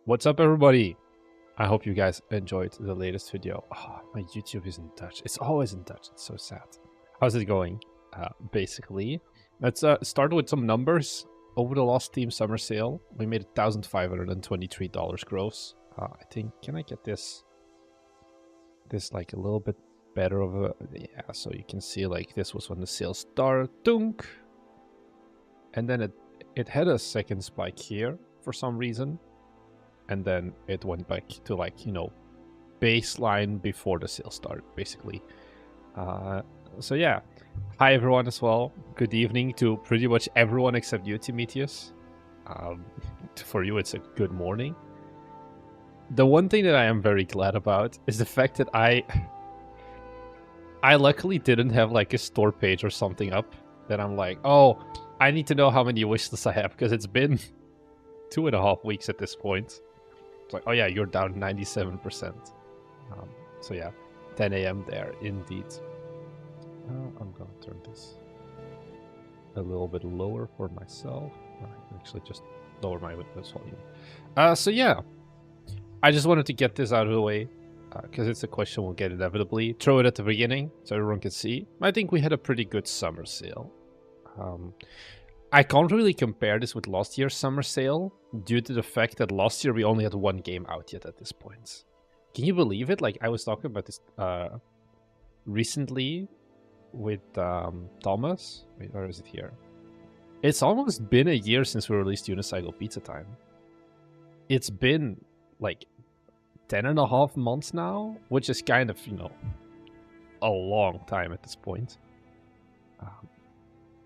What's up, everybody? I hope you guys enjoyed the latest video. Oh, my YouTube is in Dutch. It's always in Dutch. It's so sad. How's it going? Basically, let's start with some numbers. Over the last Steam summer sale, we made $1,523 gross. I think, can I get this like a little bit better of a, yeah, so you can see like this was when the sale started, dunk. And then it had a second spike here for some reason. And then it went back to like, you know, baseline before the sale started, basically. So yeah, hi everyone as well. Good evening to pretty much everyone except you, Timotheus. For you, it's a good morning. The one thing that I am very glad about is the fact that I luckily didn't have like a store page or something up that I'm like, oh, I need to know how many wishlists I have, because it's been 2.5 weeks at this point. It's like, oh yeah, you're down 97%. So yeah, 10 a.m. there, indeed. I'm gonna turn this a little bit lower for myself. I can actually just lower my Windows volume. So yeah, I just wanted to get this out of the way, because it's a question we'll get inevitably. Throw it at the beginning so everyone can see. I think we had a pretty good summer sale. I can't really compare this with last year's summer sale due to the fact that last year we only had one game out yet at this point. Can you believe it? Like, I was talking about this recently with Thomas. Wait, where is it here? It's almost been a year since we released Unicycle Pizza Time. It's been like 10.5 months now, which is kind of, you know, a long time at this point.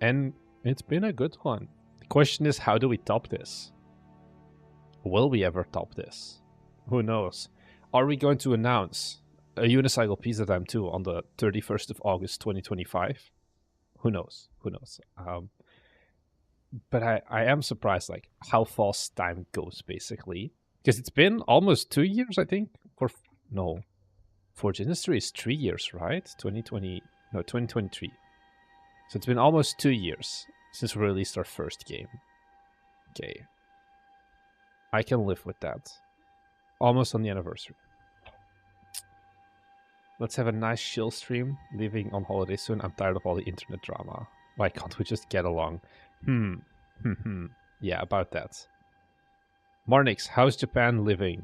And it's been a good one. The question is, how do we top this? Will we ever top this? Who knows? Are we going to announce a Unicycle Pizza Time 2 on the 31st of August 2025? Who knows? Who knows? But I am surprised, like, how fast time goes, basically. Because it's been almost 2 years, I think. Forge Industry is 3 years, right? 2023. So it's been almost 2 years since we released our first game. Okay. I can live with that. Almost on the anniversary. Let's have a nice chill stream. Leaving on holiday soon. I'm tired of all the internet drama. Why can't we just get along? Yeah, about that. Marnix, how's Japan living?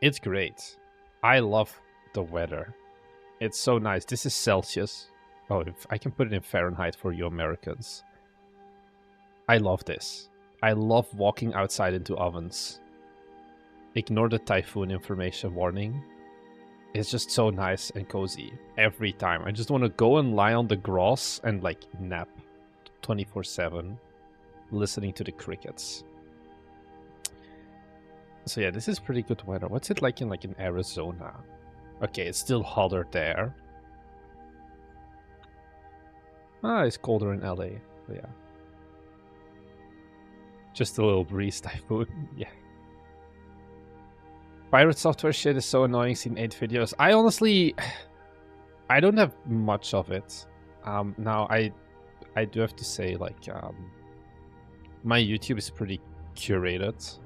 It's great. I love the weather. It's so nice. This is Celsius. Oh, if I can put it in Fahrenheit for you Americans. I love this. I love walking outside into ovens. Ignore the typhoon information warning. It's just so nice and cozy every time. I just want to go and lie on the grass and like nap 24/7, listening to the crickets. So yeah, this is pretty good weather. What's it like in Arizona? Okay, it's still hotter there. It's colder in LA. But yeah. Just a little breeze typhoon. Yeah. Pirate software shit is so annoying. Seen 8 videos. I honestly, I don't have much of it. Now I do have to say, like, my YouTube is pretty curated.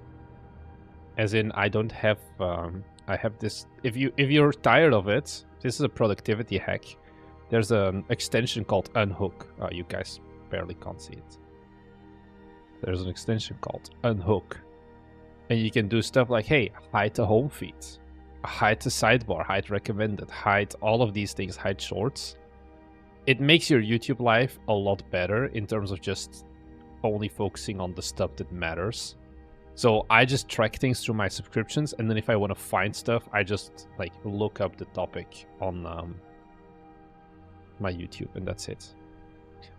As in, I don't have. I have this. If you're tired of it, this is a productivity hack. There's an extension called Unhook. You guys barely can't see it. There's an extension called Unhook. And you can do stuff like, hey, hide the home feed, hide the sidebar, hide recommended, hide all of these things, hide shorts. It makes your YouTube life a lot better in terms of just only focusing on the stuff that matters. So I just track things through my subscriptions, and then if I want to find stuff, I just like look up the topic on my YouTube, and that's it.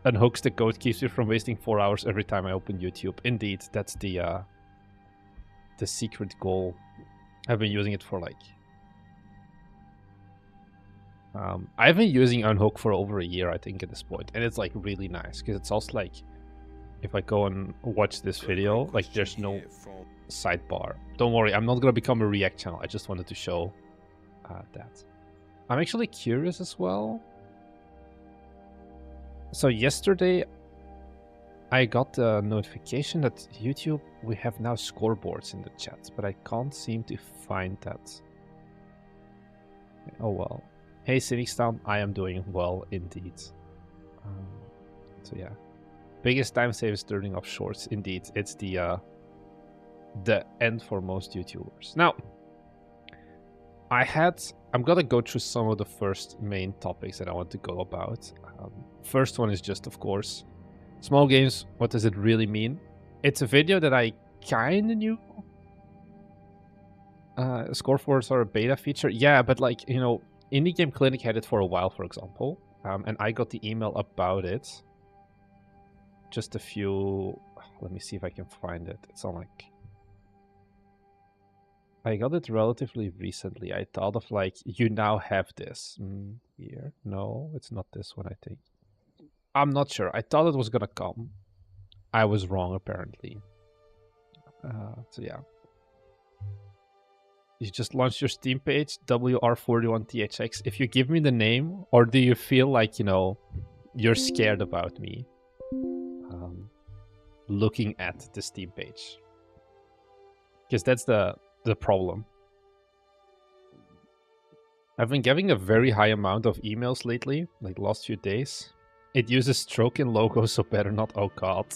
Unhooks the code, keeps me from wasting 4 hours every time I open YouTube. Indeed, that's the secret goal. I've been using it for like I've been using Unhook for over a year, I think, at this point, and it's like really nice because it's also like, if I go and watch this video, like there's no sidebar. Don't worry, I'm not gonna become a React channel. I just wanted to show that. I'm actually curious as well. So yesterday I got the notification that YouTube, we have now scoreboards in the chat, but I can't seem to find that. Oh well. Hey Civicstam, I am doing well indeed. So yeah. Biggest time save is turning off shorts. Indeed, it's the end for most YouTubers. Now, I'm gonna go through some of the first main topics that I want to go about. First one is just, of course, small games. What does it really mean? It's a video that I kind of knew. Scoreboards are a beta feature. Yeah, but like, you know, Indie Game Clinic had it for a while, for example. And I got the email about it. Just a few... Let me see if I can find it. It's on like... I got it relatively recently. I thought of like, you now have this. Here. No, it's not this one, I think. I'm not sure. I thought it was gonna come. I was wrong, apparently. So yeah. You just launched your Steam page, WR41THX. If you give me the name, or do you feel like, you know, you're scared about me looking at the Steam page? Because that's the problem. I've been getting a very high amount of emails lately, like the last few days. It uses stroke in logo, so better not. Oh god.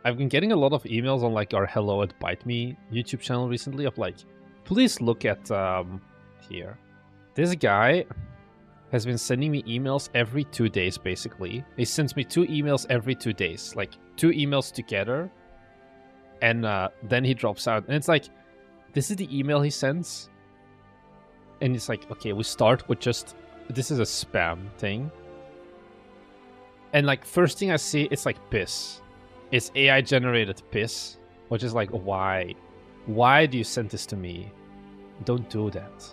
I've been getting a lot of emails on like our Hello at Bite Me YouTube channel recently of like, please look at here. This guy has been sending me emails every 2 days, basically. He sends me 2 emails every 2 days, like 2 emails together. And then he drops out. And it's like, this is the email he sends. And it's like, okay, we start with just, this is a spam thing. And like, first thing I see, it's like piss. It's AI generated piss, which is like, why? Why do you send this to me? Don't do that.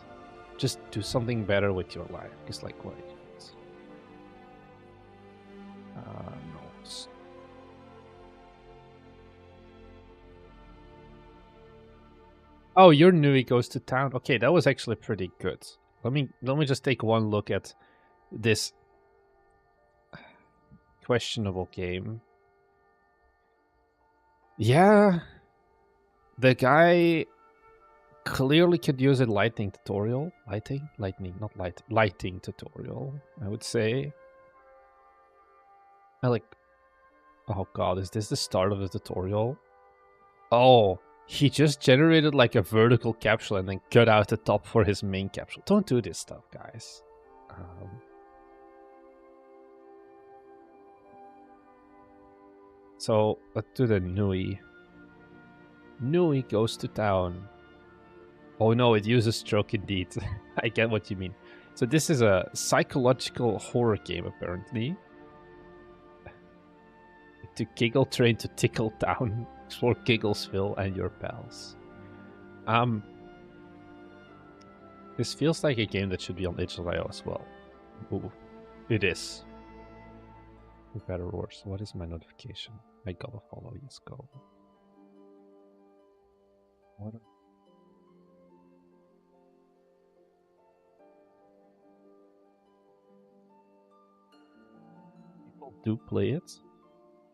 Just do something better with your life. It's like, what? No. Oh, your Nui goes to town. Okay, that was actually pretty good. Let me just take one look at this questionable game. Yeah, the guy clearly could use a lighting tutorial. Lighting tutorial, I would say. Oh god, is this the start of the tutorial? Oh, he just generated like a vertical capsule and then cut out the top for his main capsule. Don't do this stuff, guys. So let's do the Nui. Nui goes to town. Oh no, it uses stroke indeed. I get what you mean. So this is a psychological horror game, apparently. To Giggle Train to Tickle Town. Explore Gigglesville and your pals. This feels like a game that should be on itch.io as well. Ooh, it is. Better or worse. What is my notification? I gotta follow. Yes, go. What? People do play it.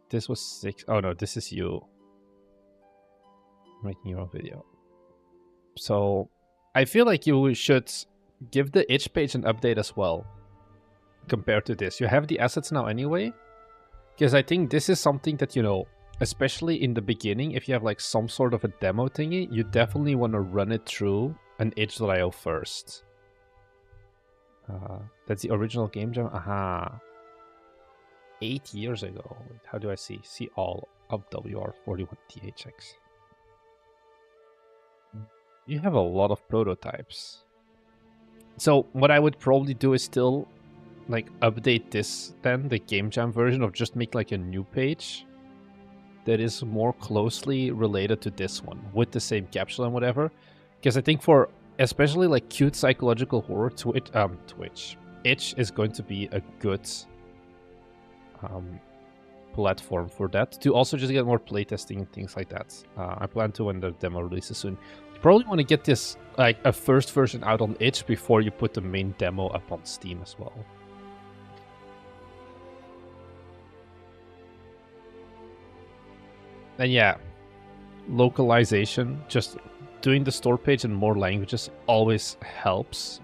This was 6. Oh no, this is you making your own video. So I feel like you should give the itch page an update as well compared to this. You have the assets now anyway. Because I think this is something that, you know, especially in the beginning, if you have like some sort of a demo thingy, you definitely want to run it through an itch.io first. That's the original game jam. Aha. 8 years ago. Wait, how do I see? See all of WR41THX. You have a lot of prototypes. So what I would probably do is still like update this then, the game jam version, of just make like a new page that is more closely related to this one with the same capsule and whatever. Because I think for especially like cute psychological horror, itch is going to be a good platform for that, to also just get more playtesting and things like that. I plan to when the demo releases soon. You probably want to get this like a first version out on itch before you put the main demo up on Steam as well. And yeah, localization, just doing the store page in more languages always helps.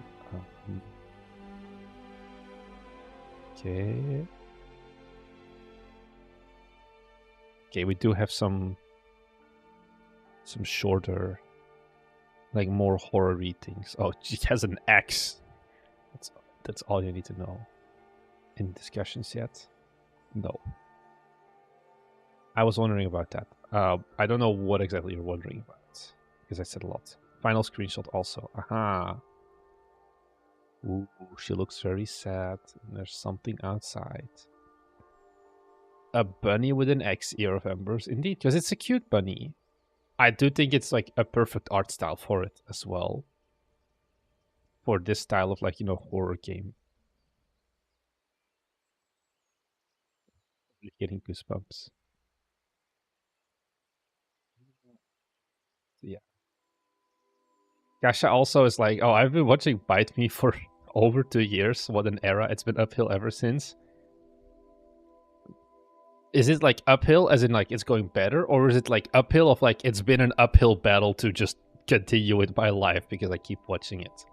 Okay. Okay, we do have some shorter, like more horror-y things. Oh, it has an X. That's all you need to know. In discussions yet? No. I was wondering about that. I don't know what exactly you're wondering about, because I said a lot. Final screenshot also. Aha. Ooh, she looks very sad. There's something outside. A bunny with an X ear of embers, indeed, because it's a cute bunny. I do think it's like a perfect art style for it as well. For this style of, like, you know, horror game. You're getting goosebumps. Yeah. Gasha also is like, oh, I've been watching Bite Me for over 2 years. What an era. It's been uphill ever since. Is it like uphill as in like it's going better? Or is it like uphill of like it's been an uphill battle to just continue with my life because I keep watching it?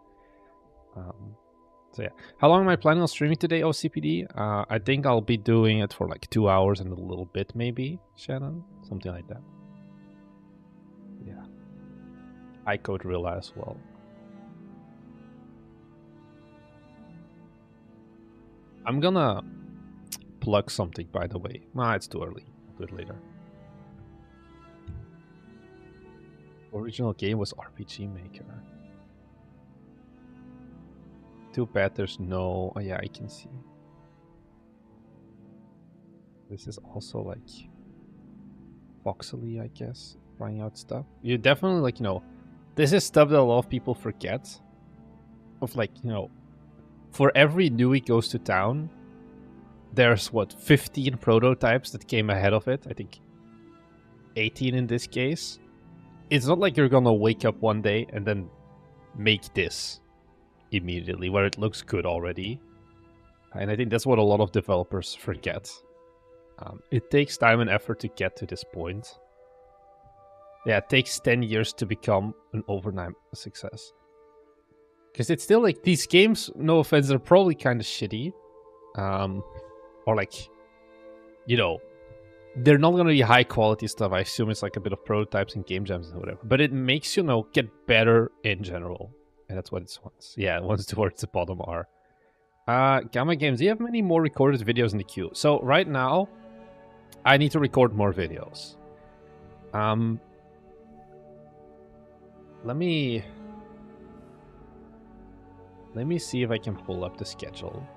So yeah. How long am I planning on streaming today, OCPD? I think I'll be doing it for like 2 hours and a little bit maybe, Shannon? Something like that. Yeah. I code Rilla as well. I'm gonna plug something, by the way. Nah, it's too early. I'll do it later. Original game was RPG Maker. Too bad there's no... Oh yeah, I can see. This is also like voxely, I guess, trying out stuff. You definitely, like, you know, this is stuff that a lot of people forget. Of like, you know, for every Nui goes to town, there's what, 15 prototypes that came ahead of it. I think 18 in this case. It's not like you're gonna wake up one day and then make this immediately, where it looks good already. And I think that's what a lot of developers forget. It takes time and effort to get to this point. Yeah, it takes 10 years to become an overnight success. Because it's still like, these games, no offense, are probably kind of shitty. Or like, you know, they're not going to be high quality stuff. I assume it's like a bit of prototypes and game jams and whatever. But it makes, you know, get better in general. And that's what it wants. Yeah, it wants towards the bottom R. Gamma Games, do you have many more recorded videos in the queue? So right now, I need to record more videos. Let me see if I can pull up the schedule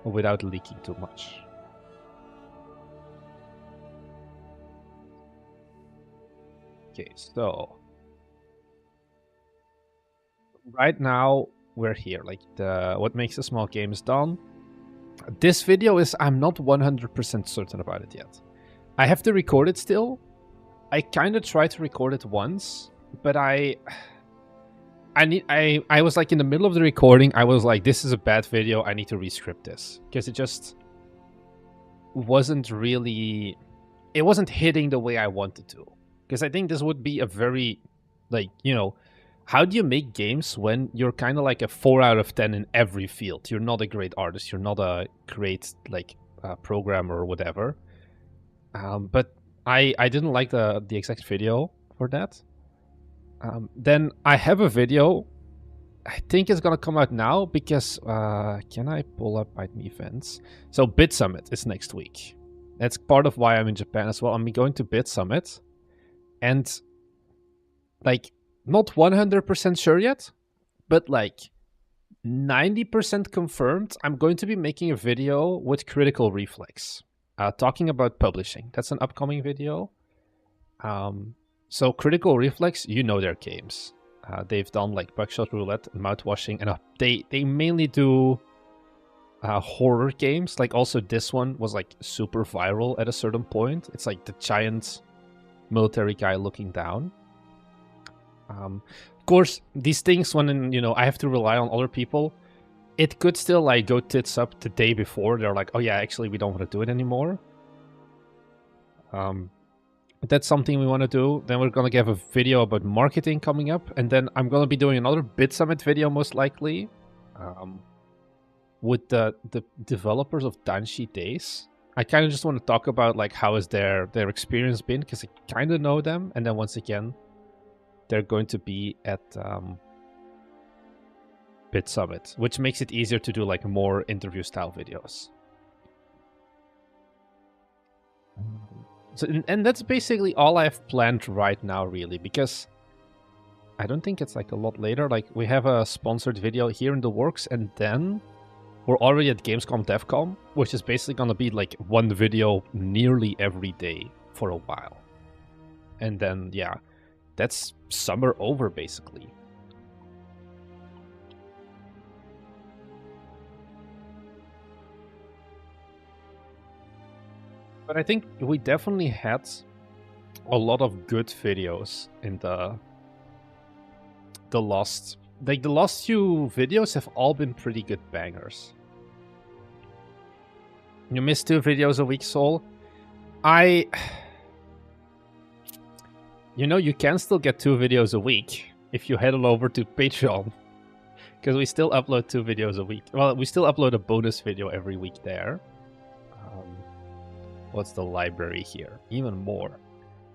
without leaking too much. Okay, so right now we're here. Like, the what makes a small game is done. This video is, I'm not 100% certain about it yet. I have to record it still. I kind of tried to record it once, but I was like in the middle of the recording, I was like, this is a bad video, I need to rescript this. Because it just wasn't really, it wasn't hitting the way I wanted to. Because I think this would be a very, like, you know, how do you make games when you're kind of like a 4 out of 10 in every field? You're not a great artist, you're not a great, like, programmer or whatever. But I didn't like the exact video for that. Then I have a video. I think it's gonna come out now because can I pull up Bite Me events? So Bit Summit is next week. That's part of why I'm in Japan as well. I'm going to Bit Summit, and like not 100% sure yet, but like 90% confirmed. I'm going to be making a video with Critical Reflex, talking about publishing. That's an upcoming video. So Critical Reflex, you know their games. They've done like Buckshot Roulette and Mouthwashing, and they mainly do horror games. Like also this one was like super viral at a certain point. It's like the giant military guy looking down. Of course, these things, when, you know, I have to rely on other people, it could still like go tits up the day before. They're like, oh yeah, actually we don't want to do it anymore. That's something we want to do. Then we're going to have a video about marketing coming up. And then I'm going to be doing another Bit Summit video, most likely, with the developers of Danshi Days. I kind of just want to talk about like how has their experience been, because I kind of know them. And then once again, they're going to be at Bit Summit, which makes it easier to do like more interview style videos. So, and that's basically all I have planned right now, really, because I don't think it's like a lot later. Like, we have a sponsored video here in the works, and then we're already at Gamescom DevCom, which is basically going to be like one video nearly every day for a while. And then, yeah, that's summer over, basically. But I think we definitely had a lot of good videos in the last... Like, the last few videos have all been pretty good bangers. You missed 2 videos a week, Soul. You know, you can still get 2 videos a week if you head on over to Patreon. Because we still upload 2 videos a week. Well, we still upload a bonus video every week there. What's the library here? Even more.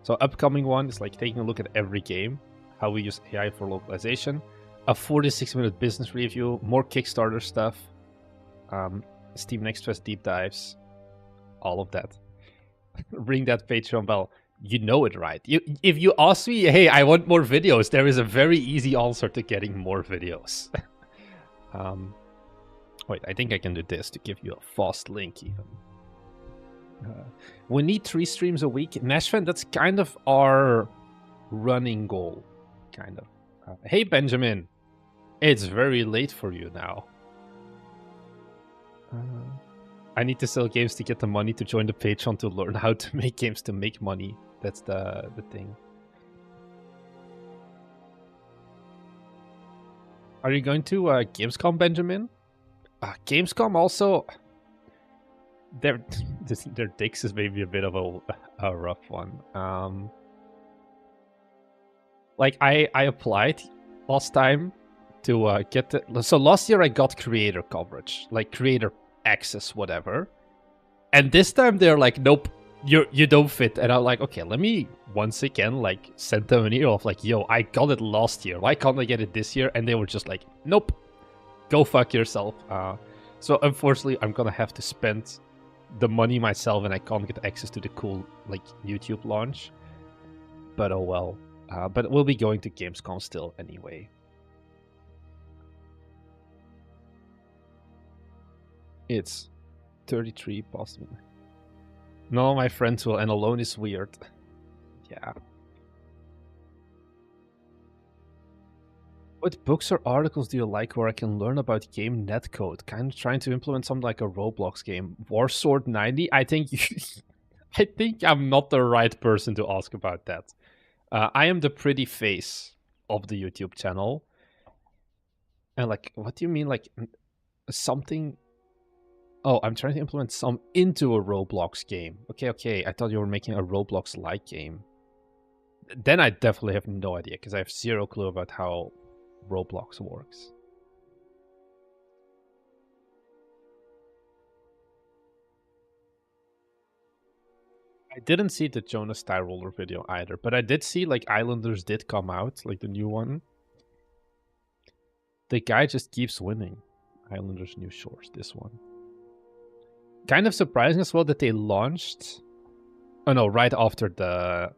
So upcoming one is like taking a look at every game, how we use AI for localization, a 46-minute business review, more Kickstarter stuff, Steam Next Fest deep dives, all of that. Ring that Patreon bell. You know it, right? If you ask me, hey, I want more videos, there is a very easy answer to getting more videos. Wait, I think I can do this to give you a fast link even. We need 3 streams a week. Nashvan, that's kind of our running goal. Kind of. Hey, Benjamin. It's very late for you now. I need to sell games to get the money to join the Patreon to learn how to make games to make money. That's the thing. Are you going to Gamescom, Benjamin? Gamescom also... Their dicks is maybe a bit of a rough one. Like, I applied last time to get the... So last year I got creator coverage, like creator access, whatever. And this time they're like, nope, you don't fit. And I'm like, okay, let me once again like send them an email of like, yo, I got it last year. Why can't I get it this year? And they were just like, nope, go fuck yourself. So unfortunately, I'm gonna have to spend the money myself, and I can't get access to the cool like YouTube launch. But oh well. But we'll be going to Gamescom still anyway. It's 33 possibly. No, my friends will, and alone is weird. Yeah. What books or articles do you like where I can learn about game netcode? Kind of trying to implement something like a Roblox game. Warsword 90? I think I think I'm not the right person to ask about that. I am the pretty face of the YouTube channel. And like, what do you mean like something? Oh, I'm trying to implement some into a Roblox game. Okay. I thought you were making a Roblox-like game. Then I definitely have no idea, because I have zero clue about how Roblox works. I didn't see the Jonas Tie Roller video either, but I did see like Islanders did come out, like the new one. The guy just keeps winning. Islanders New Shores, this one. Kind of surprising as well that they launched... Oh no, right after the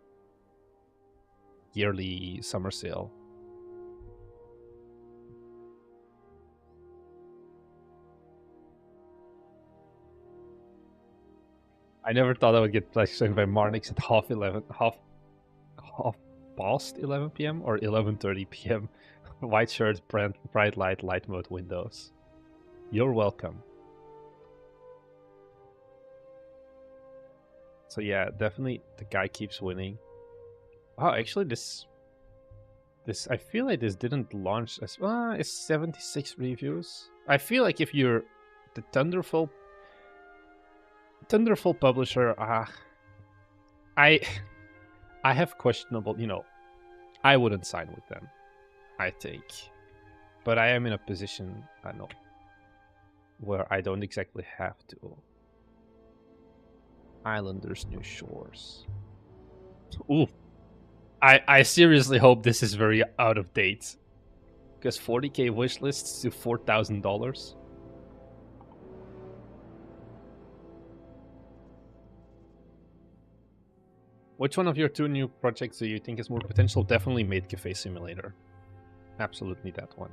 yearly summer sale. I never thought I would get flashbanged by Marnix at half past 11 p.m. or 11:30 p.m. White shirt, bright light mode windows. You're welcome. So yeah, definitely the guy keeps winning. Oh, actually this I feel like this didn't launch as well. It's 76 reviews. I feel like if you're the Thunderful publisher, I have questionable, I wouldn't sign with them, I think. But I am in a position, I know, where I don't exactly have to. Islanders New Shores. Ooh. I seriously hope this is very out of date. Because 40k wish lists to $4,000. Which one of your 2 new projects do you think has more potential? Definitely Made Cafe Simulator. Absolutely that one.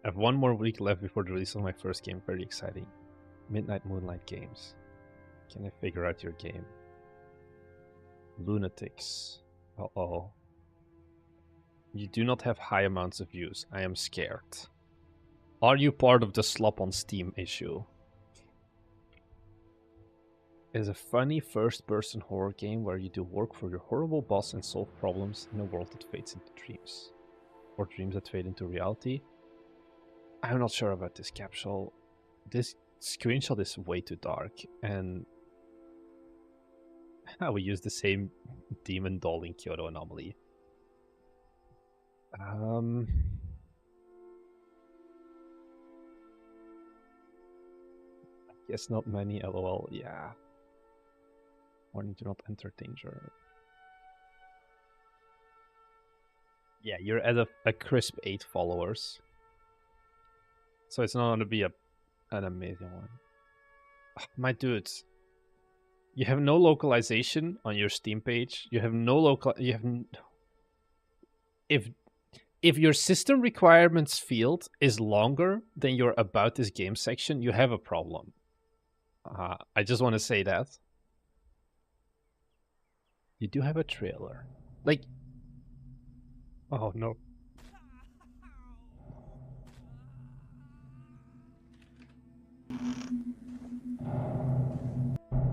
I have 1 more week left before the release of my first game. Very exciting. Midnight Moonlight Games. Can I figure out your game? Lunatics. Uh-oh. You do not have high amounts of views. I am scared. Are you part of the slop on Steam issue? It's a funny first-person horror game where you do work for your horrible boss and solve problems in a world that fades into dreams. Or dreams that fade into reality. I'm not sure about this capsule. This screenshot is way too dark, and we use the same demon doll in Kyoto Anomaly. Guess not many, lol, yeah. Warning, do not enter danger. Yeah, you're at a crisp 8 followers. So it's not going to be an amazing one. Oh, my dudes. You have no localization on your Steam page. You have no local... You have... If your system requirements field is longer than your about this game section, you have a problem. I just want to say that. You do have a trailer. Like... Oh, no.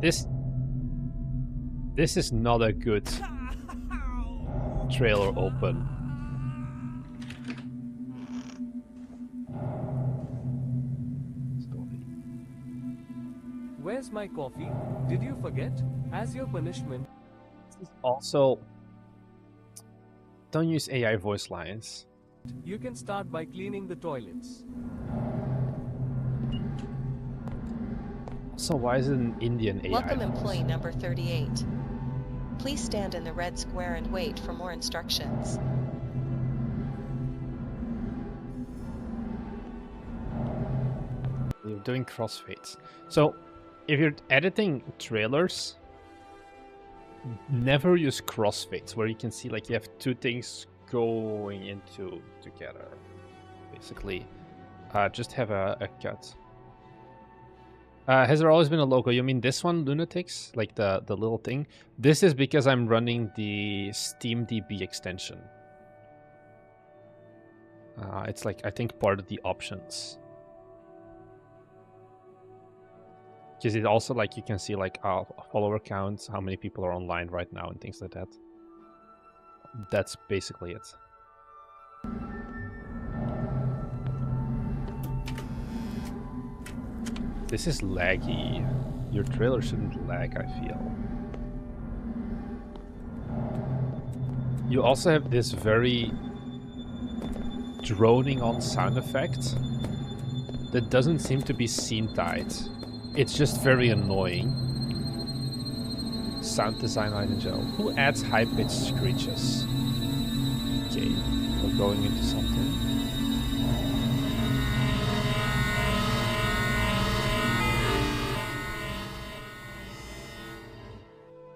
This is not a good trailer open. Where's my coffee? Did you forget? As your punishment... Also, don't use AI voice lines. You can start by cleaning the toilets. So why is it an Indian AI Welcome voice? employee number 38. Please stand in the red square and wait for more instructions. You're doing crossfades. So, if you're editing trailers, never use crossfades, where you can see like you have 2 things going into together. Basically, just have a cut. Has there always been a logo? You mean this one, Lunatics? Like the little thing? This is because I'm running the SteamDB extension. It's like, I think, part of the options. Because it also, like, you can see, like, follower counts, how many people are online right now, and things like that. That's basically it. This is laggy. Your trailer shouldn't lag, I feel. You also have this very droning on sound effect that doesn't seem to be scene tied. It's just very annoying. Sound design item gel. Who adds high-pitched screeches? Okay, we're going into something.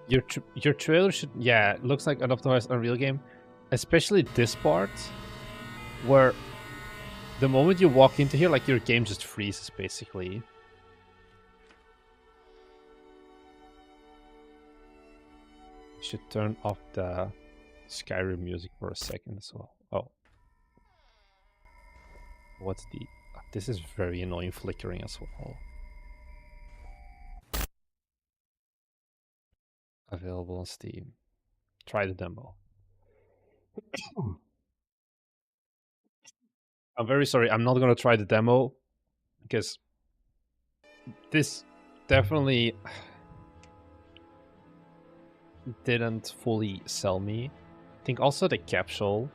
Your trailer should... Yeah, it looks like an optimized Unreal game. Especially this part, where the moment you walk into here, like, your game just freezes, basically. Should turn off the Skyrim music for a second as well. Oh. What's the... This is very annoying flickering as well. Available on Steam. Try the demo. I'm very sorry, I'm not gonna try the demo because this definitely... didn't fully sell me. I think also the capsule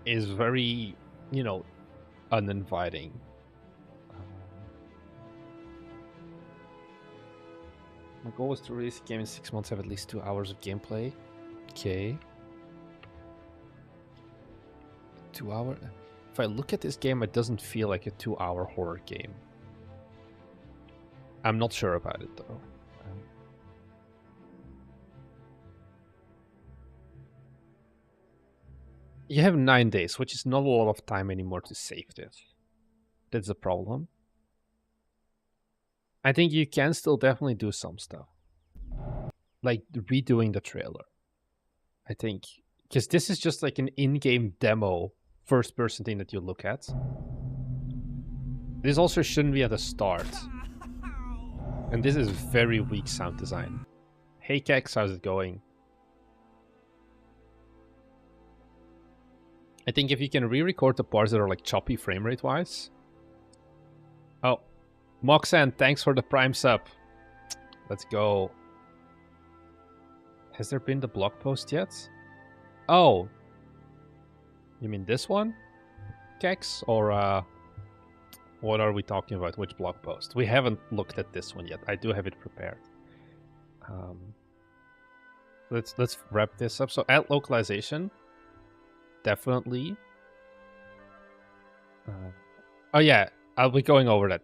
is very, you know, uninviting. My goal was to release a game in 6 months, have at least 2 hours of gameplay. Okay. 2 hour. If I look at this game, it doesn't feel like a 2-hour horror game. I'm not sure about it though. You have 9 days, which is not a lot of time anymore to save this. That's a problem. I think you can still definitely do some stuff. Like redoing the trailer. I think. Because this is just like an in-game demo first-person thing that you look at. This also shouldn't be at the start. And this is very weak sound design. Hey Kex, how's it going? I think if you can re-record the parts that are like choppy frame rate wise. Oh, Moxan, thanks for the Prime sub. Let's go. Has there been the blog post yet? Oh. You mean this one? Kex? Or what are we talking about? Which blog post? We haven't looked at this one yet. I do have it prepared. Let's wrap this up. So add localization. Definitely. Oh yeah, I'll be going over that.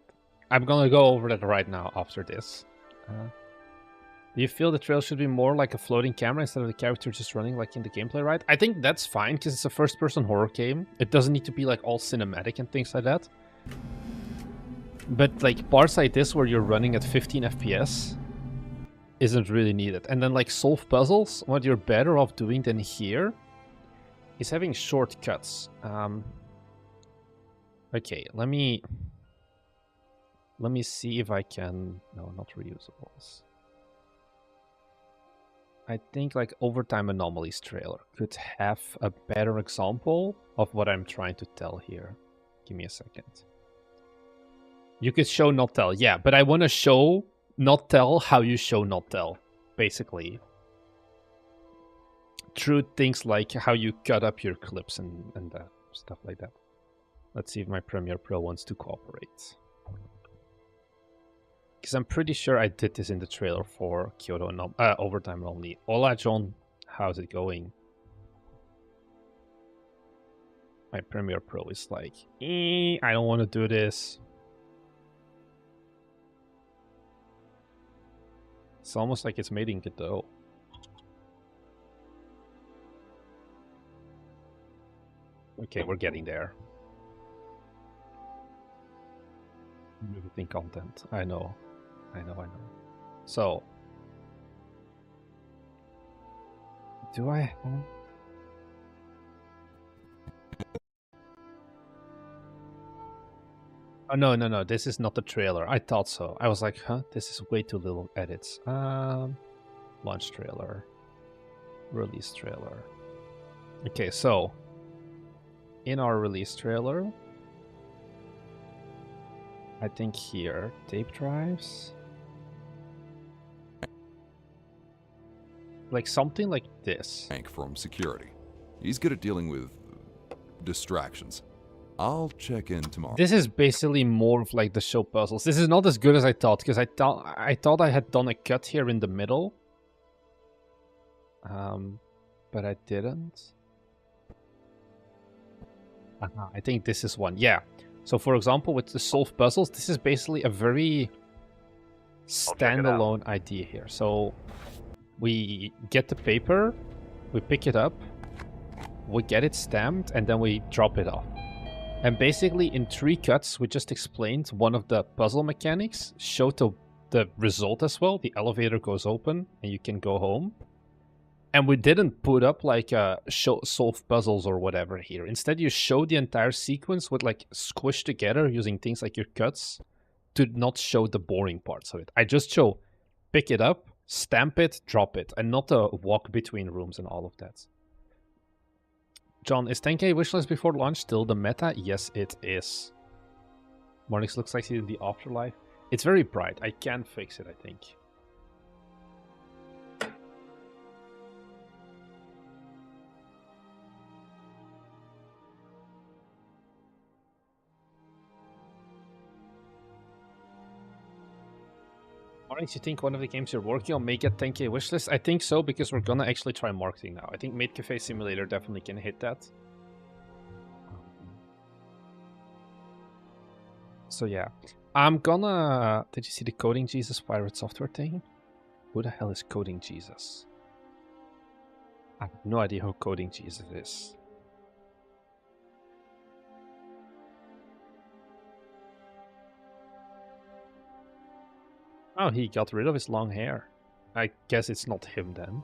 I'm gonna go over that right now after this. Do you feel the trail should be more like a floating camera instead of the character just running like in the gameplay, right? I think that's fine because it's a first-person horror game. It doesn't need to be like all cinematic and things like that. But like parts like this where you're running at 15 FPS isn't really needed. And then like solve puzzles, what you're better off doing than here is having shortcuts. Okay, let me see if I can... No, not reusables. I think like Overtime Anomalies trailer could have a better example of what I'm trying to tell here. Give me a second. You could show not tell, yeah, but I want to show not tell how you show not tell, basically. Through things like how you cut up your clips and stuff like that. Let's see if my Premiere Pro wants to cooperate. Because I'm pretty sure I did this in the trailer for Overtime Anomaly. Hola, John. How's it going? My Premiere Pro is like, I don't want to do this. It's almost like it's making it though. Okay, we're getting there. Everything content. I know. So. Do I? Oh, no. This is not the trailer. I thought so. I was like, huh? This is way too little edits. Launch trailer. Release trailer. Okay, so. In our release trailer. I think here. Tape drives. Like something like this. Hank from security. He's good at dealing with distractions. I'll check in tomorrow. This is basically more of like the show puzzles. This is not as good as I thought, because I thought I had done a cut here in the middle. But I didn't. I think this is one. Yeah. So for example, with the solve puzzles, this is basically a very standalone idea here. So we get the paper, we pick it up, we get it stamped, and then we drop it off. And basically in 3 cuts, we just explained one of the puzzle mechanics, showed the result as well. The elevator goes open and you can go home. And we didn't put up like solve puzzles or whatever here. Instead, you show the entire sequence with like squished together using things like your cuts to not show the boring parts of it. I just show pick it up, stamp it, drop it, and not a walk between rooms and all of that. John, is 10k wishlist before launch still the meta? Yes, it is. Mornix looks like he's in the afterlife. It's very bright. I can fix it, I think. Onyx, you think one of the games you're working on may get 10k wishlist? I think so, because we're gonna actually try marketing now. I think Maid Cafe Simulator definitely can hit that. So yeah. I'm gonna... Did you see the Coding Jesus Pirate Software thing? Who the hell is Coding Jesus? I have no idea who Coding Jesus is. Oh, he got rid of his long hair. I guess it's not him then.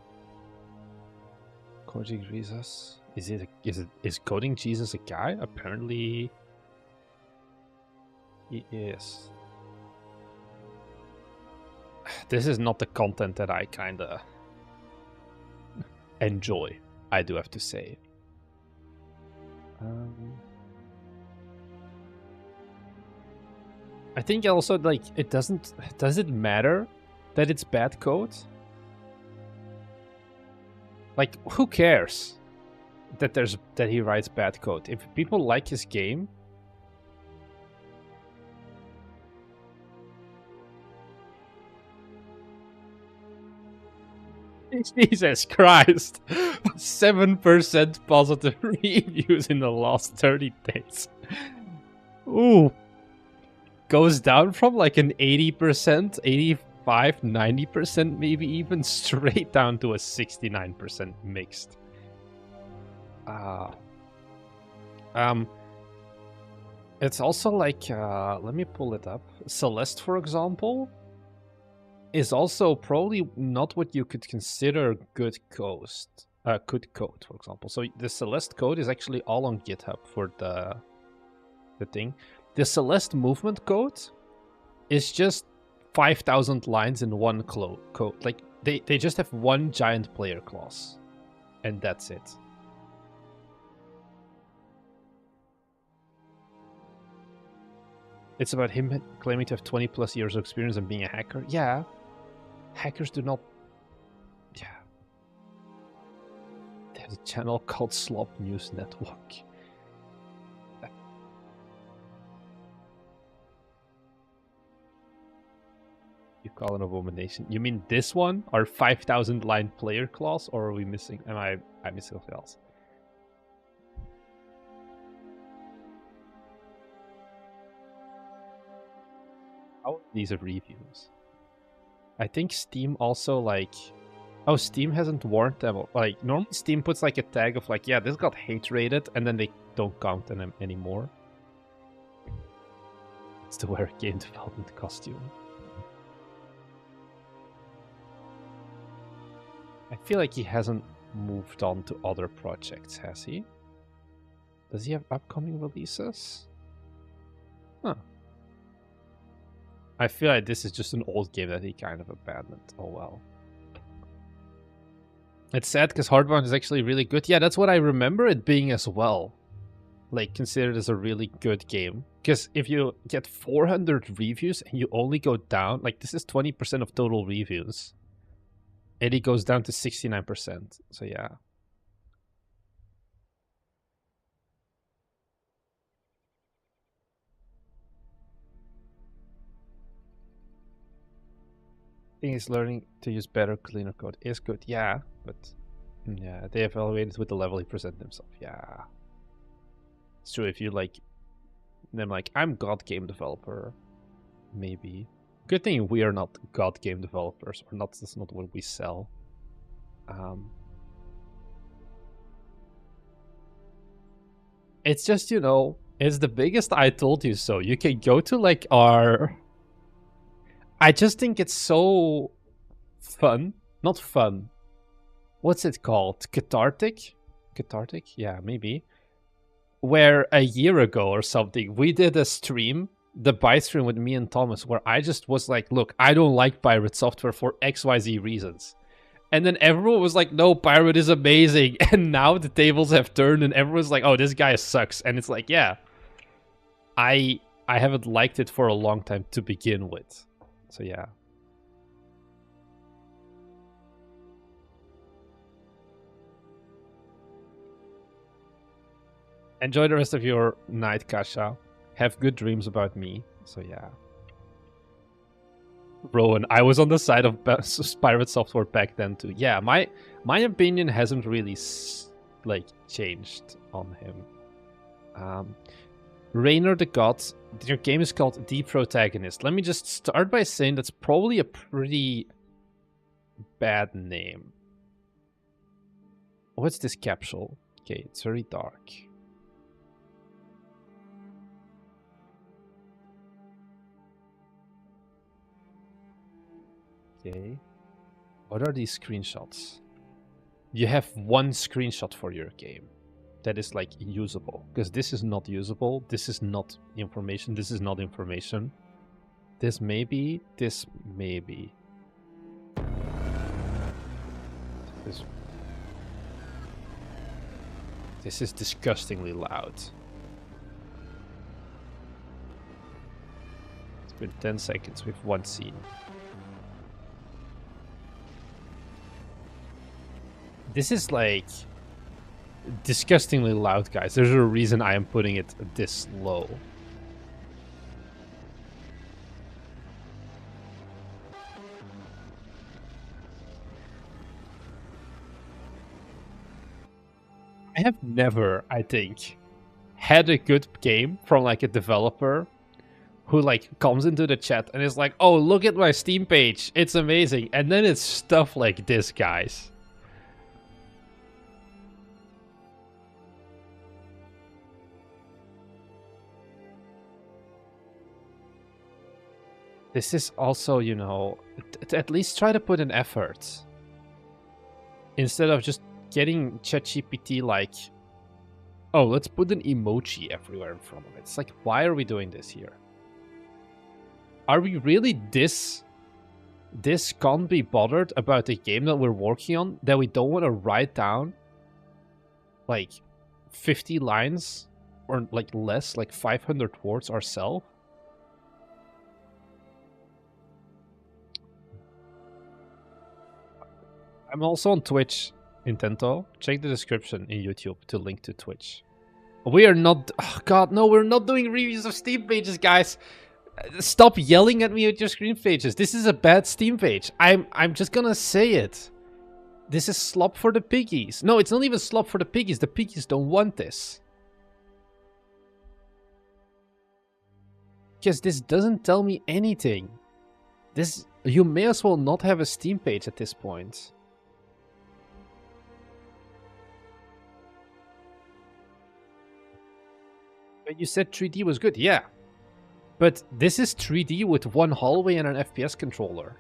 Coding Jesus? Is Coding Jesus a guy? Apparently he is. This is not the content that I kinda enjoy, I do have to say. I think also, like, it doesn't... Does it matter that it's bad code? Like, who cares that he writes bad code? If people like his game... Jesus Christ! 7% positive reviews in the last 30 days. Ooh. Goes down from like an 80%, 85, 90%, maybe even straight down to a 69% mixed. It's also like, let me pull it up. Celeste, for example, is also probably not what you could consider good code, for example. So the Celeste code is actually all on GitHub for the thing. The Celeste movement code is just 5,000 lines in one code. Like, they just have one giant player class. And that's it. It's about him claiming to have 20 plus years of experience and being a hacker. Yeah. Hackers do not... Yeah. They have a channel called Slop News Network. You call an abomination. You mean this one? Our 5,000 line player class? Or are we missing... Am I missing something else? How these are reviews? I think Steam also, like... Oh, Steam hasn't warned them. Like, normally Steam puts like a tag of like, yeah, this got hate rated, and then they don't count them anymore. It's to wear a game development costume. I feel like he hasn't moved on to other projects, has he? Does he have upcoming releases? Huh. I feel like this is just an old game that he kind of abandoned. Oh well. It's sad because Hardbound is actually really good. Yeah, that's what I remember it being as well. Like, considered as a really good game. Because if you get 400 reviews and you only go down, like, this is 20% of total reviews. And it goes down to 69%. So yeah. I think it's learning to use better, cleaner code is good. Yeah, but yeah, they evaluated with the level he presented himself. Yeah. It's true, if you like them like, I'm God game developer, maybe. Good thing we are not God game developers, or not. That's not what we sell. It's just, you know, it's the biggest I told you so. You can go to like our... I just think it's so fun. Not fun. What's it called? Cathartic? Cathartic? Yeah, maybe. Where a year ago or something, we did a stream, the buy stream with me and Thomas, where I just was like, look, I don't like Pirate software for XYZ reasons. And then everyone was like, no, Pirate is amazing. And now the tables have turned and everyone's like, oh, this guy sucks. And it's like, yeah, I haven't liked it for a long time to begin with. So yeah. Enjoy the rest of your night, Kasha. Have good dreams about me. So yeah. Rowan, I was on the side of Pirate Software back then too. Yeah, my opinion hasn't really changed on him. Rainer the God, your game is called The Protagonist. Let me just start by saying that's probably a pretty bad name. What's this capsule? Okay, it's very dark. Okay. What are these screenshots? You have one screenshot for your game that is like usable, because this is not usable, this is not information, this is not information. This maybe, this maybe. This is disgustingly loud. It's been 10 seconds with one scene. This is like disgustingly loud, guys. There's a reason I am putting it this low. I have never, I think, had a good game from like a developer who like comes into the chat and is like, oh, look at my Steam page, it's amazing. And then it's stuff like this, guys. This is also, you know, at least try to put an effort. Instead of just getting ChatGPT like, oh, let's put an emoji everywhere in front of it. It's like, why are we doing this here? Are we really this can't be bothered about the game that we're working on that we don't want to write down like 50 lines or like less, like 500 words ourselves? I'm also on Twitch, Intento. Check the description in YouTube to link to Twitch. We are not... Oh god, no, we're not doing reviews of Steam pages, guys. Stop yelling at me with your Steam pages. This is a bad Steam page. I'm just gonna say it. This is slop for the piggies. No, it's not even slop for the piggies. The piggies don't want this. Because this doesn't tell me anything. This... You may as well not have a Steam page at this point. But you said 3D was good, yeah. But this is 3D with one hallway and an FPS controller.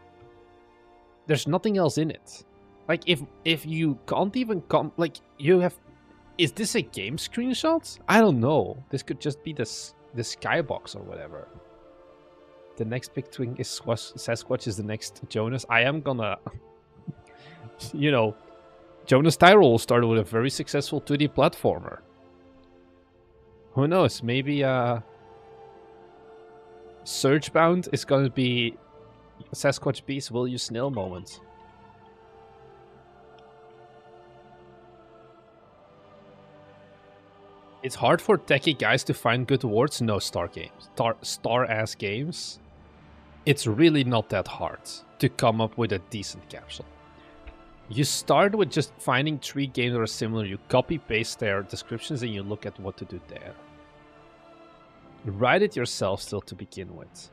There's nothing else in it. Like, if you can't even come... Like, you have... Is this a game screenshot? I don't know. This could just be the skybox or whatever. The next big thing is Sasquatch is the next Jonas. I am gonna... you know, Jonas Tyrol started with a very successful 2D platformer. Who knows? Maybe Surgebound is gonna be Sasquatch Beast Will You Snail moment. It's hard for techie guys to find good words. No, star ass games. It's really not that hard to come up with a decent capsule. You start with just finding 3 games that are similar. You copy paste their descriptions and you look at what to do there. Write it yourself still to begin with.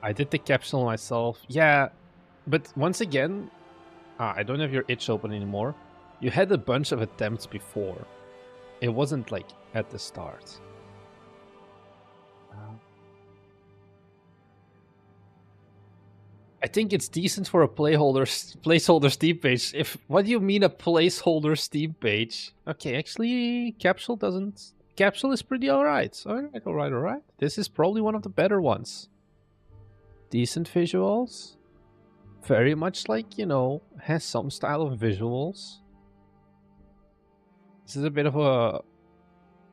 I did the capsule myself. Yeah, but once again, I don't have your itch open anymore. You had a bunch of attempts before. It wasn't like at the start. I think it's decent for a placeholder Steam page. What do you mean a placeholder Steam page? Okay, actually, Capsule doesn't... Capsule is pretty alright. Alright. This is probably one of the better ones. Decent visuals. Very much like, you know, has some style of visuals. This is a bit of a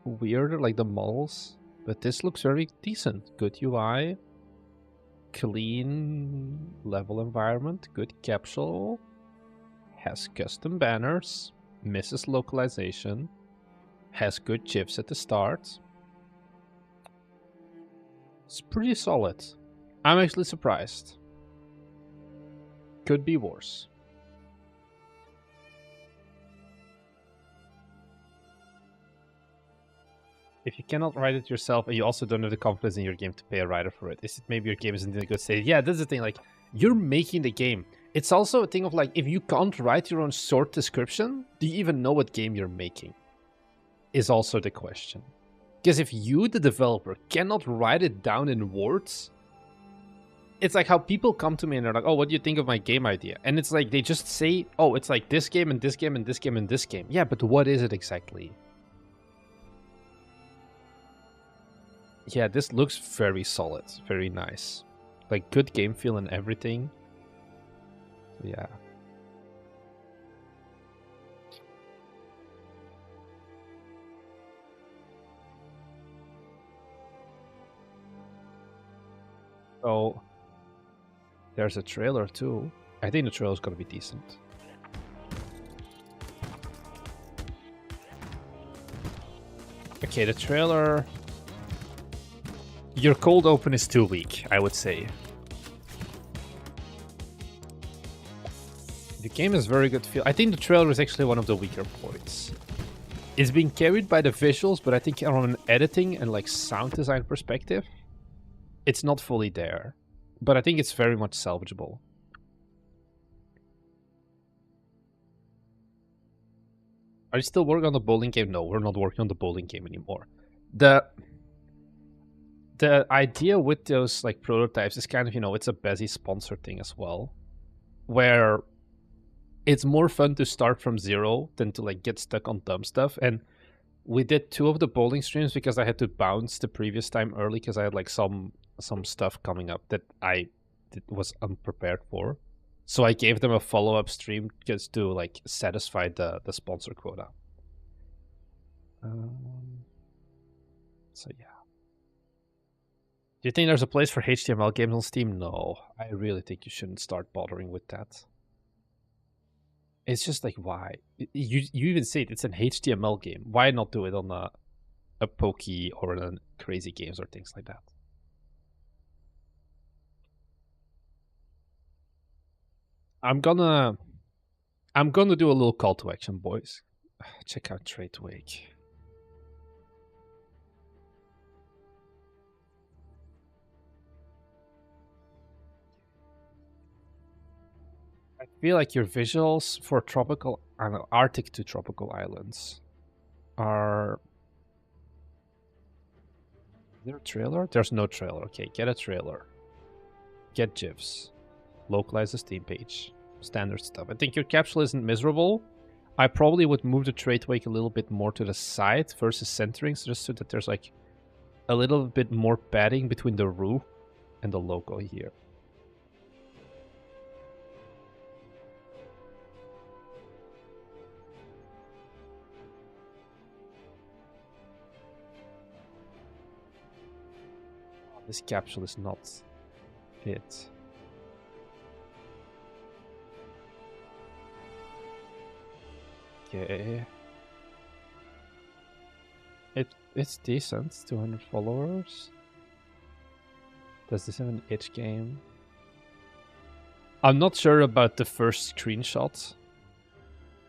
weirder, like the models. But this looks very decent. Good UI. Clean level environment, good capsule, has custom banners, misses localization, has good chips at the start. It's pretty solid. I'm actually surprised. Could be worse. If you cannot write it yourself and you also don't have the confidence in your game to pay a writer for it, is it maybe your game isn't in a good state? Yeah, that's the thing. Like, you're making the game. It's also a thing of like, if you can't write your own short description, do you even know what game you're making? Is also the question. Because if you, the developer, cannot write it down in words, it's like how people come to me and they're like, oh, what do you think of my game idea? And it's like, they just say, oh, it's like this game and this game and this game and this game. Yeah, but what is it exactly? Yeah, this looks very solid, very nice. Like, good game feel and everything. Yeah. So, there's a trailer too. I think the trailer is gonna be decent. Okay, the trailer... Your cold open is too weak, I would say. The game has very good feel. I think the trailer is actually one of the weaker points. It's being carried by the visuals, but I think on an editing and like sound design perspective, it's not fully there. But I think it's very much salvageable. Are you still working on the bowling game? No, we're not working on the bowling game anymore. The idea with those like prototypes is kind of, you know, it's a busy sponsor thing as well, where it's more fun to start from zero than to like get stuck on dumb stuff. And we did 2 of the bowling streams because I had to bounce the previous time early because I had like some stuff coming up that I was unprepared for. So I gave them a follow-up stream just to like satisfy the sponsor quota. So yeah. Do you think there's a place for HTML games on Steam? No, I really think you shouldn't start bothering with that. It's just like, why? You even say it's an HTML game. Why not do it on a Pokey or on Crazy Games or things like that? I'm gonna do a little call to action, boys. Check out Tradewake. I feel like your visuals for tropical, I don't know, Arctic to tropical islands are... Is there a trailer? There's no trailer. Okay, get a trailer. Get GIFs. Localize the Steam page. Standard stuff. I think your capsule isn't miserable. I probably would move the trade wake a little bit more to the side versus centering, just so that there's like a little bit more padding between the roof and the logo here. This capsule is not it. Okay. It's decent. 200 followers. Does this have an itch game? I'm not sure about the first screenshot.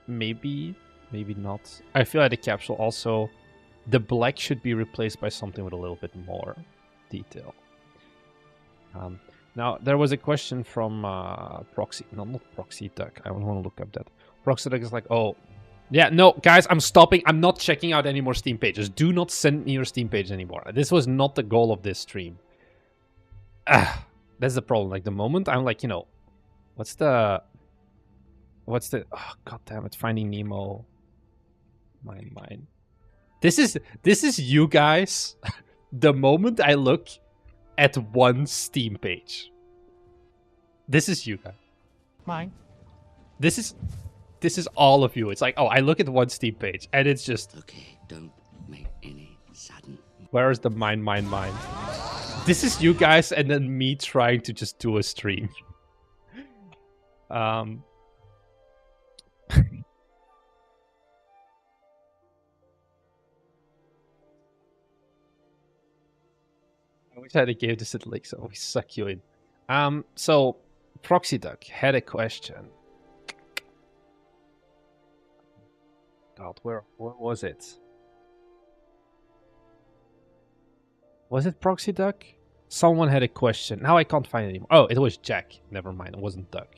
Maybe, maybe not. I feel like the capsule also... The black should be replaced by something with a little bit more detail. Now, there was a question from Proxy... No, not Proxy Duck. I want to look up that. Proxy Duck is like, oh... Yeah, no, guys, I'm stopping. I'm not checking out any more Steam pages. Do not send me your Steam page anymore. This was not the goal of this stream. That's the problem. Like, the moment I'm like, you know... What's the... Oh, god damn it. Finding Nemo. Mine. This is you guys. The moment I look at one Steam page. This is you guys. Mine. This is all of you. It's like, oh, I look at one Steam page and it's just... Okay, don't make any sudden... Where is the mine? This is you guys and then me trying to just do a stream. I Had a game to sit like so we suck you in. So Proxy Duck had a question. God, where was it? Was it Proxy Duck? Someone had a question. Now I can't find it anymore. Oh, it was Jack. Never mind, it wasn't Duck.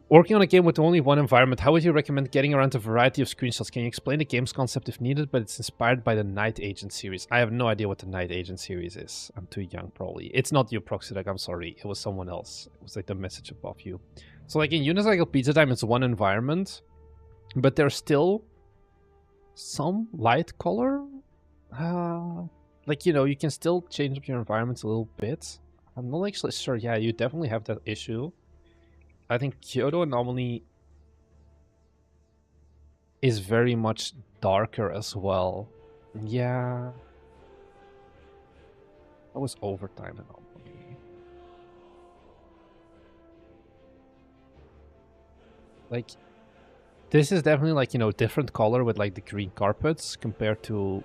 Working on a game with only one environment, how would you recommend getting around a variety of screenshots? Can you explain the game's concept if needed, but it's inspired by the Night Agent series? I have no idea what the Night Agent series is. I'm too young, probably. It's not you, Proxydog, I'm sorry. It was someone else. It was like the message above you. So like in Unicycle Pizza Time, it's one environment, but there's still some light color. Like, you know, you can still change up your environments a little bit. I'm not actually sure. Yeah, you definitely have that issue. I think Kyoto Anomaly is very much darker as well. Yeah. That was Overtime Anomaly. Like, this is definitely like, you know, different color with like the green carpets compared to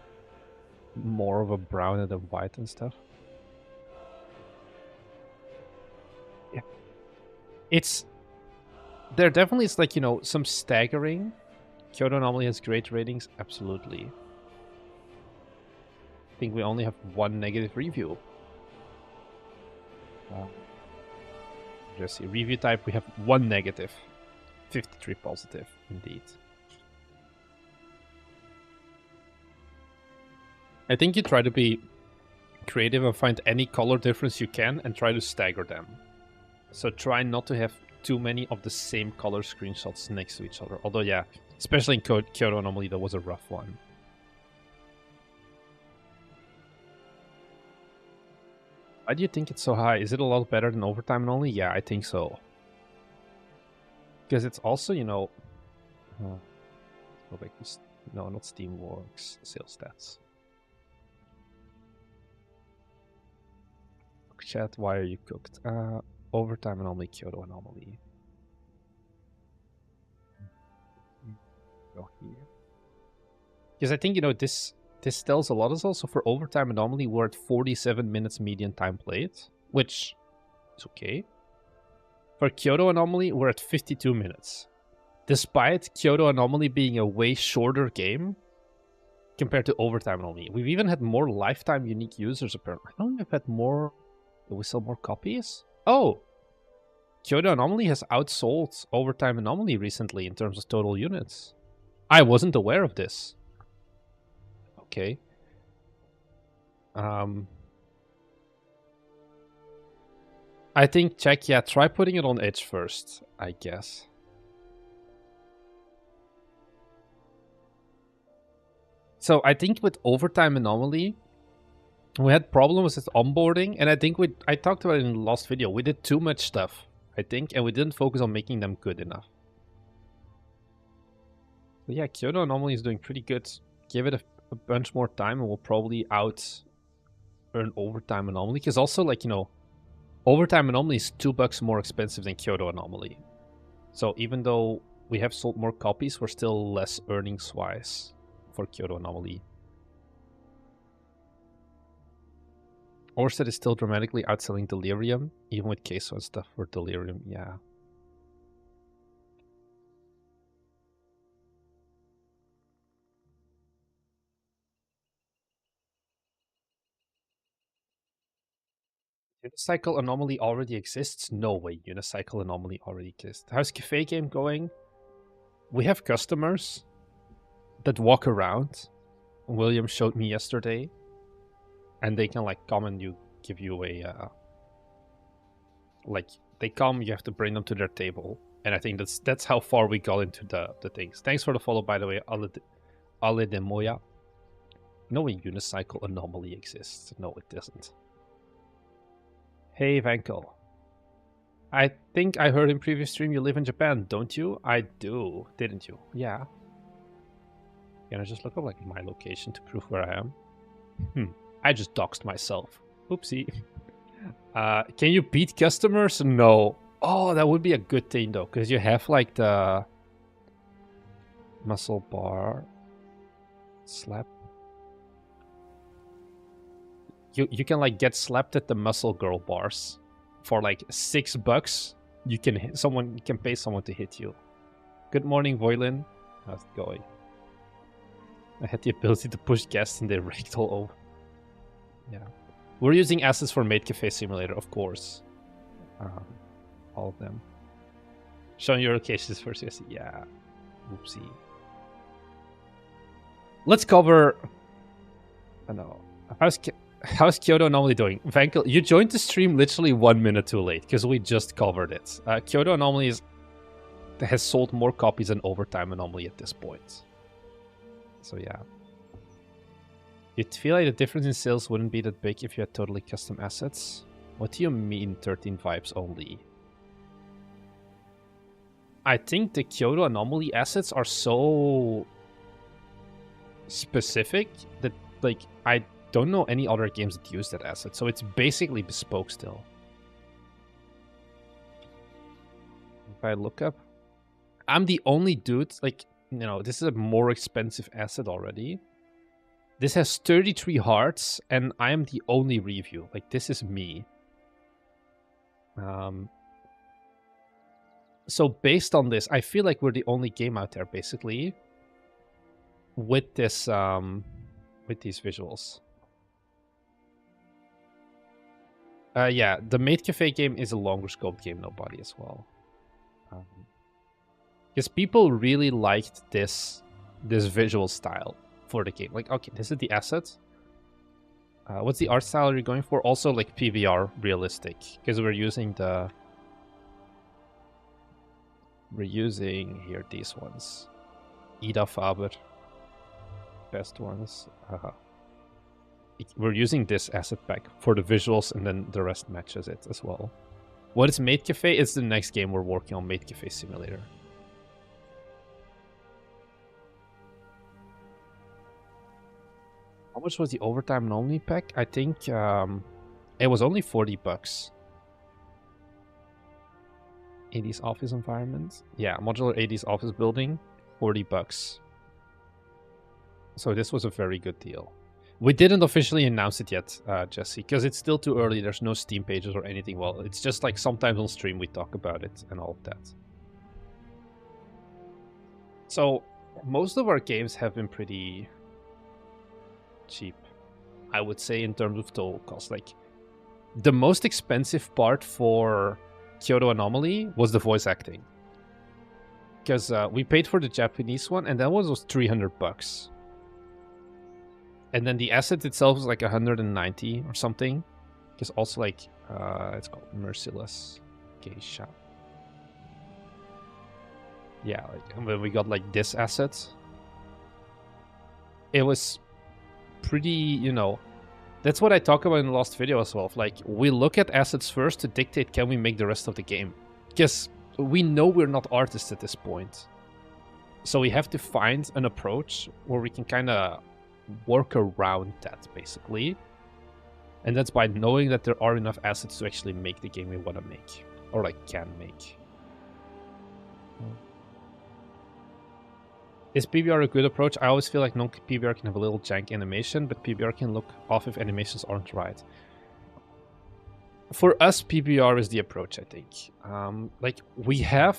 more of a brown and a white and stuff. Yeah. There definitely is like, you know, some staggering. Kyoto Anomaly has great ratings, absolutely. I think we only have one negative review. Just see, review type, we have one negative. 53 positive, indeed. I think you try to be creative and find any color difference you can and try to stagger them. So try not to have too many of the same color screenshots next to each other. Although, yeah, especially in Kyoto Anomaly, that was a rough one. Why do you think it's so high? Is it a lot better than Overtime Anomaly? Yeah, I think so. Because it's also, you know... go back to... No, not Steamworks. Sales stats. Chat, why are you cooked? Overtime Anomaly, Kyoto Anomaly. Go here. Because I think, you know, this tells a lot. Is also for Overtime Anomaly, we're at 47 minutes median time played, which is okay. For Kyoto Anomaly, we're at 52 minutes. Despite Kyoto Anomaly being a way shorter game compared to Overtime Anomaly. We've even had more lifetime unique users, apparently. I don't think we've had more... Did we sell more copies? Oh! Kyoto Anomaly has outsold Overtime Anomaly recently in terms of total units. I wasn't aware of this. Okay. I think, Jack, yeah, try putting it on Edge first, I guess. So I think with Overtime Anomaly, we had problems with onboarding, and I think I talked about it in the last video. We did too much stuff, I think, and we didn't focus on making them good enough. But yeah, Kyoto Anomaly is doing pretty good. Give it a bunch more time, and we'll probably earn Overtime Anomaly. Because also, like, you know, Overtime Anomaly is $2 more expensive than Kyoto Anomaly. So even though we have sold more copies, we're still less earnings-wise for Kyoto Anomaly. Orsted is still dramatically outselling Delirium, even with queso and stuff for Delirium, yeah. Unicycle Anomaly already exists? No way, Unicycle Anomaly already exists. How's Cafe Game going? We have customers that walk around. William showed me yesterday. And they can, like, come and give you a... like, they come, you have to bring them to their table. And I think that's how far we got into the things. Thanks for the follow, by the way, Ale de Moya. No, a Unicycle Anomaly exists. No, it doesn't. Hey, Vankel. I think I heard in previous stream you live in Japan, don't you? I do, didn't you? Yeah. Can I just look up, like, my location to prove where I am? I just doxed myself. Oopsie. Can you beat customers? No. Oh, that would be a good thing, though, because you have, like, the muscle bar slap. you can like get slapped at the muscle girl bars for like $6. You can someone can pay someone to hit you. Good morning, Voilin. How's it going? I had the ability to push guests and they raked all over. Yeah. We're using assets for Maid Cafe Simulator, of course. All of them. Showing your locations first, yes. Yeah. Oopsie. Let's cover... I know. How's Kyoto Anomaly doing? Vankel, you joined the stream literally 1 minute too late, because we just covered it. Kyoto Anomaly has sold more copies than Overtime Anomaly at this point. So yeah. You'd feel like the difference in sales wouldn't be that big if you had totally custom assets? What do you mean 13 vibes only? I think the Kyoto Anomaly assets are so specific that, like, I don't know any other games that use that asset, so it's basically bespoke still. If I look up, I'm the only dude, like, you know, this is a more expensive asset already. This has 33 hearts, and I am the only review. Like, this is me. So based on this, I feel like we're the only game out there, basically, with this, with these visuals. Yeah, the Maid Cafe game is a longer scope game, nobody as well. Because people really liked this visual style for the game. Like, okay, this is the asset. What's the art style you're going for? Also, like, PBR realistic, because we're using here these ones. Ida Faber. Best ones. We're using this asset pack for the visuals, and then the rest matches it as well. What is Maid Cafe? It's the next game we're working on, Maid Cafe Simulator. How much was the Overtime Anomaly pack? I think it was only $40. 80s office environment. Yeah, modular 80s office building, $40. So this was a very good deal. We didn't officially announce it yet, Jesse, because it's still too early. There's no Steam pages or anything. Well, it's just like sometimes on stream we talk about it and all of that. So most of our games have been pretty cheap, I would say, in terms of total cost. Like, the most expensive part for Kyoto Anomaly was the voice acting, because we paid for the Japanese one, and that one was $300. And then the asset itself was like 190 or something. Because also, like, it's called Merciless Geisha. Yeah, like, and when we got like this asset, it was pretty, you know, that's what I talk about in the last video as well. Like, we look at assets first to dictate can we make the rest of the game. Because we know we're not artists at this point. So we have to find an approach where we can kind of work around that, basically. And that's by knowing that there are enough assets to actually make the game we want to make. Or, like, can make. Is PBR a good approach? I always feel like non-PBR can have a little jank animation, but PBR can look off if animations aren't right. For us, PBR is the approach, I think. Like, we have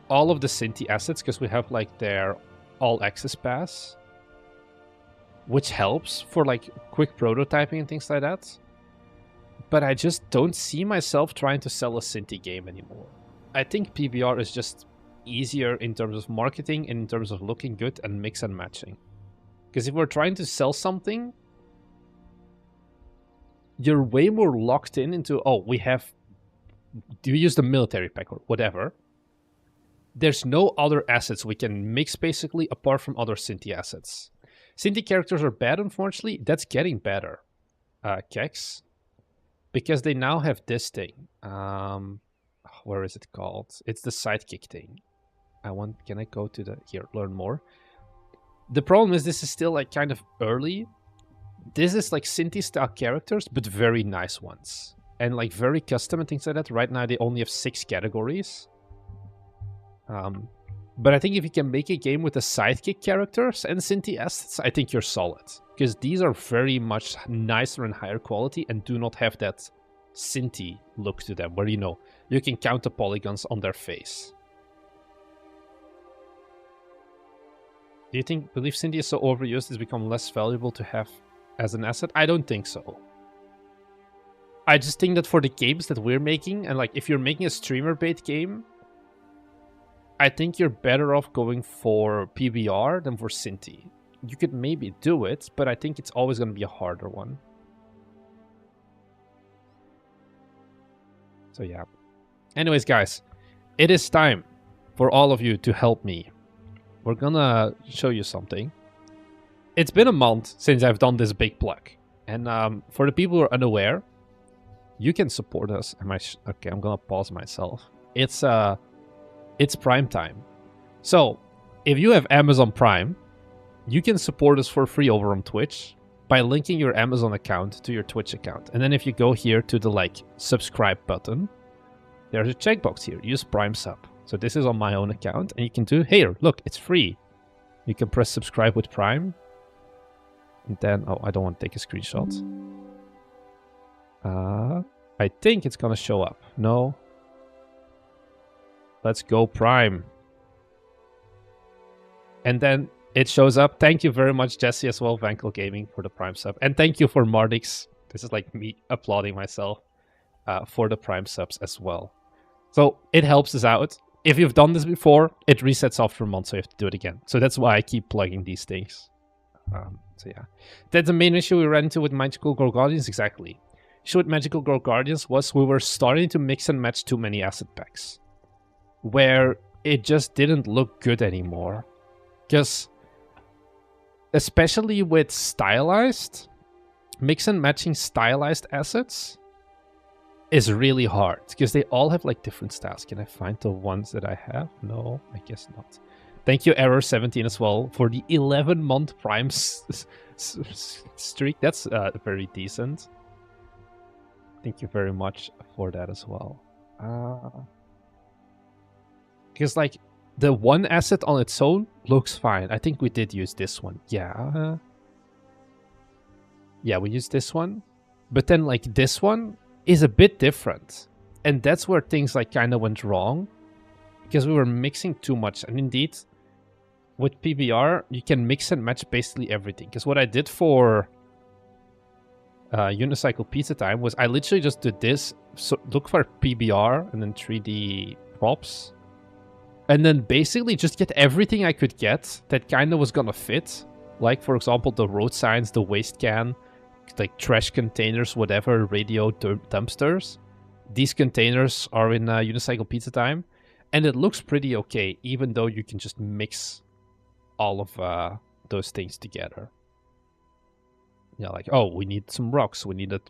all of the Cinti assets, because we have, like, their all-access pass, which helps for, like, quick prototyping and things like that. But I just don't see myself trying to sell a Cinti game anymore. I think PBR is just easier in terms of marketing and in terms of looking good and mix and matching. Because if we're trying to sell something, you're way more locked into, oh, we have, do you use the military pack or whatever? There's no other assets we can mix, basically, apart from other Cinti assets. Cinti characters are bad, unfortunately. That's getting better, Kex. Because they now have this thing. Where is it called? It's the sidekick thing. Can I go to the, here, learn more? The problem is this is still, like, kind of early. This is like Cinti style characters, but very nice ones. And, like, very custom and things like that. Right now they only have 6 categories. But I think if you can make a game with the sidekick characters and Cinti assets, I think you're solid. Because these are very much nicer and higher quality and do not have that Cinti look to them, where, you know, you can count the polygons on their face. Do you believe Cinti is so overused it's become less valuable to have as an asset? I don't think so. I just think that for the games that we're making, and like if you're making a streamer bait game, I think you're better off going for PBR than for Cinti. You could maybe do it, but I think it's always going to be a harder one. So yeah. Anyways, guys, it is time for all of you to help me. We're gonna show you something. It's been a month since I've done this big plug. And for the people who are unaware, you can support us. Okay, I'm gonna pause myself. It's Prime time. So, if you have Amazon Prime, you can support us for free over on Twitch by linking your Amazon account to your Twitch account. And then if you go here to the like subscribe button, there's a checkbox here. Use Prime sub. So this is on my own account, and you can do, here, look, it's free. You can press subscribe with Prime. And then, oh, I don't want to take a screenshot. I think it's gonna show up. No. Let's go Prime. And then it shows up. Thank you very much, Jesse, as well, Vankel Gaming, for the Prime sub. And thank you for Mardix. This is like me applauding myself for the Prime subs as well. So it helps us out. If you've done this before, it resets after a month, so you have to do it again. So that's why I keep plugging these things. So yeah. That's the main issue we ran into with Magical Girl Guardians, exactly. The issue with Magical Girl Guardians was we were starting to mix and match too many asset packs, where it just didn't look good anymore. Because, especially with stylized, mix and matching stylized assets is really hard, because they all have like different styles. Can I find the ones that I have? No, I guess not. Thank you, Error17 as well, for the 11-month Prime streak. That's very decent. Thank you very much for that as well. Because like the one asset on its own looks fine. I think we did use this one. Yeah. Yeah, we used this one. But then like this one is a bit different. And that's where things like kind of went wrong. Because we were mixing too much. And indeed, with PBR, you can mix and match basically everything. Because what I did for Unicycle Pizza Time was I literally just did this. So look for PBR and then 3D props. And then basically just get everything I could get that kind of was gonna fit. Like, for example, the road signs, the waste can, like trash containers, whatever, radio dumpsters. These containers are in Unicycle Pizza Time. And it looks pretty okay, even though you can just mix all of those things together. Yeah, like, oh, we need some rocks. We needed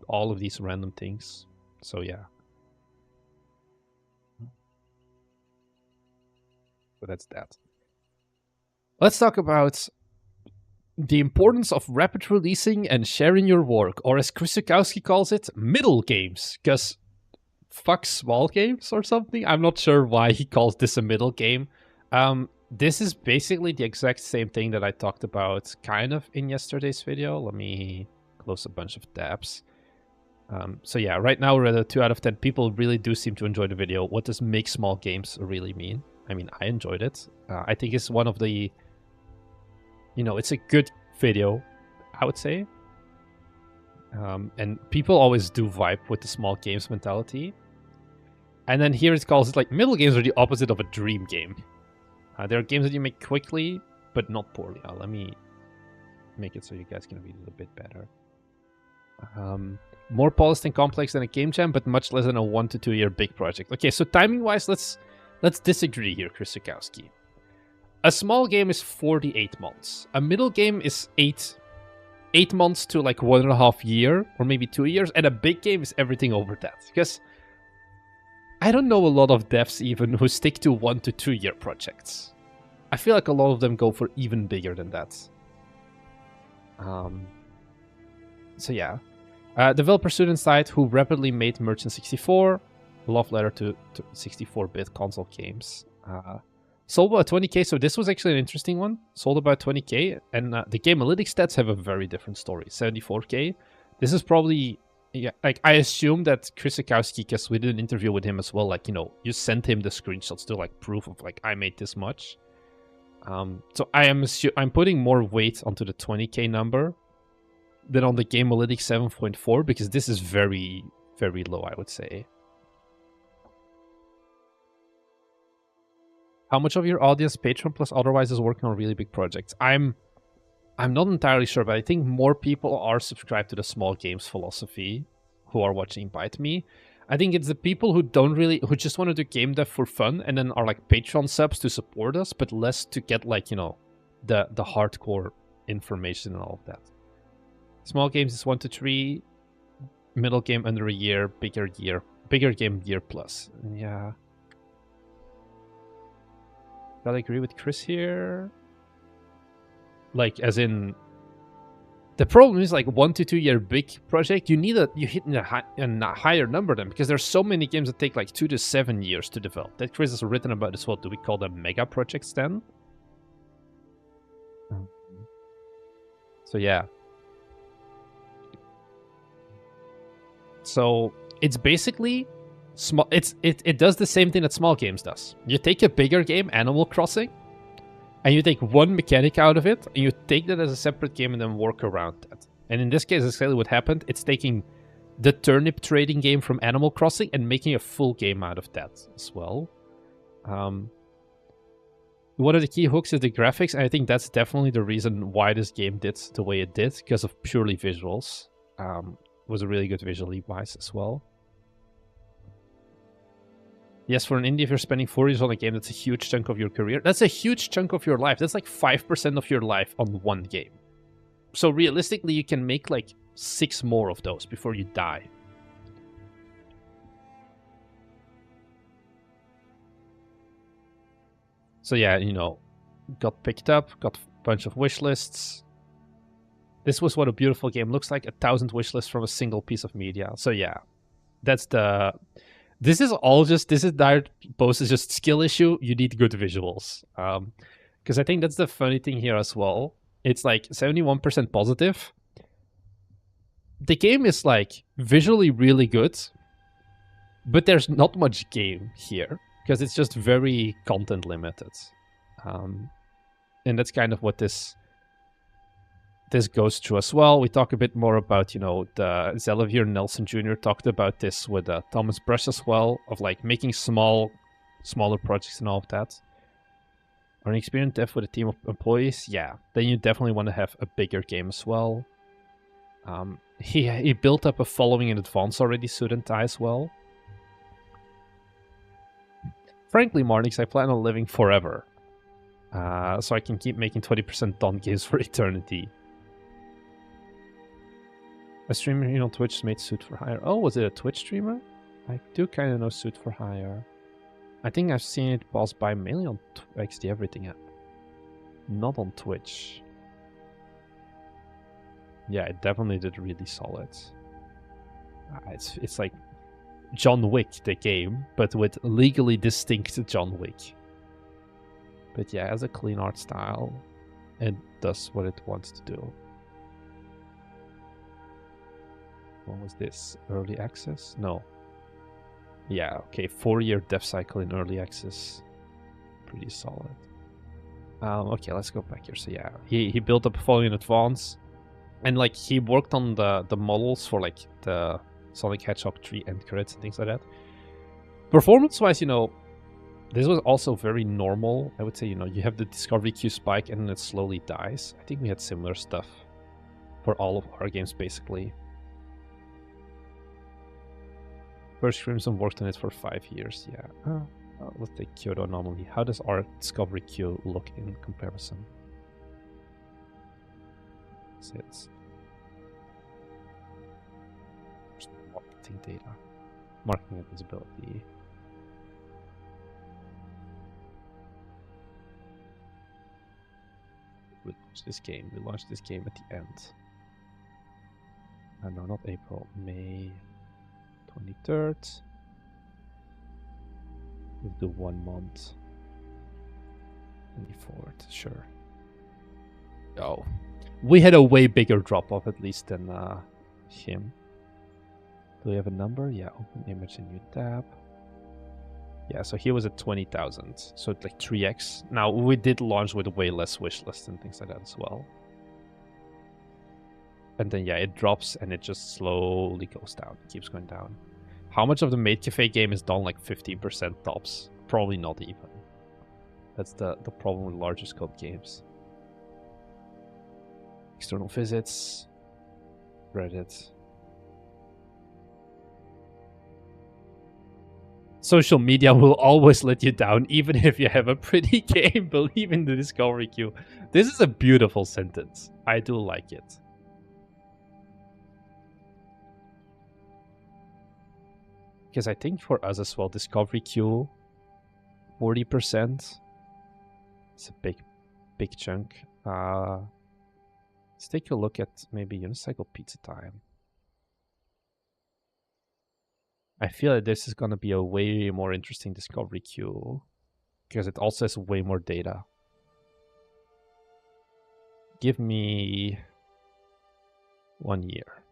all of these random things. So, yeah. So that's that. Let's talk about the importance of rapid releasing and sharing your work, or as Chris Zukowski calls it, middle games. Because fuck small games or something. I'm not sure why he calls this a middle game. This is basically the exact same thing that I talked about kind of in yesterday's video. Let me close a bunch of tabs. So yeah, right now we're at a 2 out of 10. People really do seem to enjoy the video. What does make small games really mean? I mean, I enjoyed it. I think it's one of the... You know, it's a good video, I would say. And people always do vibe with the small games mentality. And then here it calls it like middle games are the opposite of a dream game. There are games that you make quickly, but not poorly. Let me make it so you guys can read it a bit better. More polished and complex than a game jam, but much less than a 1 to 2 year big project. Okay, so timing-wise, let's disagree here, Chris Zukowski. A small game is 48 months. A middle game is 8 months to like 1.5 years, or maybe 2 years, and a big game is everything over that. Because I don't know a lot of devs even who stick to 1 to 2 year projects. I feel like a lot of them go for even bigger than that. So yeah. Developer student site who rapidly made Merchant 64. Love letter to 64-bit console games. Sold about 20k, so this was actually an interesting one. Sold about 20k, and the game analytics stats have a very different story. 74k. This is probably, yeah, like I assume that Chris Sikowski, because we did an interview with him as well, like, you know, you sent him the screenshots to like proof of like, I made this much. So I'm putting more weight onto the 20k number than on the game analytics 7.4, because this is very, very low, I would say. How much of your audience, Patreon plus otherwise, is working on really big projects? I'm not entirely sure, but I think more people are subscribed to the small games philosophy who are watching Bite Me. I think it's the people who who just want to do game dev for fun and then are like Patreon subs to support us, but less to get like, you know, the hardcore information and all of that. Small games is 1 to 3, middle game under a year, bigger game year plus. Yeah. Gotta agree with Chris here. Like, as in, the problem is like 1 to 2 year big project. You hit a higher number then, because there's so many games that take like 2 to 7 years to develop. That Chris has written about as well. Do we call them mega projects then? So yeah. So it's basically small. It does the same thing that small games does. You take a bigger game, Animal Crossing, and you take one mechanic out of it, and you take that as a separate game and then work around that. And in this case, that's exactly what happened. It's taking the turnip trading game from Animal Crossing and making a full game out of that as well. One of the key hooks is the graphics, and I think that's definitely the reason why this game did the way it did, because of purely visuals. It was a really good visually wise as well. Yes, for an indie, if you're spending 4 years on a game, that's a huge chunk of your career. That's a huge chunk of your life. That's like 5% of your life on one game. So realistically, you can make like 6 more of those before you die. So yeah, you know, got picked up, got a bunch of wish lists. This was what a beautiful game looks like, 1,000 wish lists from a single piece of media. So yeah, that's the... This is Dire Post is just skill issue. You need good visuals. Because I think that's the funny thing here as well. It's like 71% positive. The game is like visually really good, but there's not much game here because it's just very content limited. And that's kind of what this goes through as well. We talk a bit more about, you know, the Zelivir Nelson Jr. talked about this with Thomas Brush as well, of like making smaller projects and all of that. Are an experienced dev with a team of employees? Yeah, then you definitely want to have a bigger game as well. He built up a following in advance already, Student I as well. Frankly, Marnix, I plan on living forever. So I can keep making 20% done games for eternity. A streamer here on Twitch made Suit for Hire. Oh, was it a Twitch streamer? I do kind of know Suit for Hire. I think I've seen it pass by mainly on XD Everything app. Not on Twitch. Yeah, it definitely did really solid. It's like John Wick, the game, but with legally distinct John Wick. But yeah, it has a clean art style. It does what it wants to do. What was this? Early access? No. Yeah, okay. 4-year dev cycle in early access. Pretty solid. Okay, let's go back here. So yeah, he built up a following in advance. And like he worked on the models for like the Sonic Hedgehog 3 end credits and things like that. Performance-wise, you know, this was also very normal. I would say, you know, you have the discovery queue spike and then it slowly dies. I think we had similar stuff for all of our games, basically. First Crimson worked on it for 5 years, yeah. Let's take Kyoto Anomaly. How does our discovery queue look in comparison? Sits. Marketing data. Marketing and visibility. We launched this game. We launched this game at the end. No, not April. May 23rd. We'll do 1 month. 24th, sure. Oh. We had a way bigger drop-off at least than him. Do we have a number? Yeah, open image in new tab. Yeah, so he was at 20,000. So it's like 3x. Now, we did launch with way less wish list and things like that as well. And then, yeah, it drops and it just slowly goes down. It keeps going down. How much of the Maid Cafe game is done? Like 15% tops? Probably not even. That's the problem with larger scope games. External visits. Reddit. Social media will always let you down, even if you have a pretty game. Believe in the discovery queue. This is a beautiful sentence. I do like it. Because I think for us as well, discovery queue, 40%. It's a big chunk. Let's take a look at maybe Unicycle Pizza Time. I feel like this is going to be a way more interesting discovery queue because it also has way more data. Give me 1 year.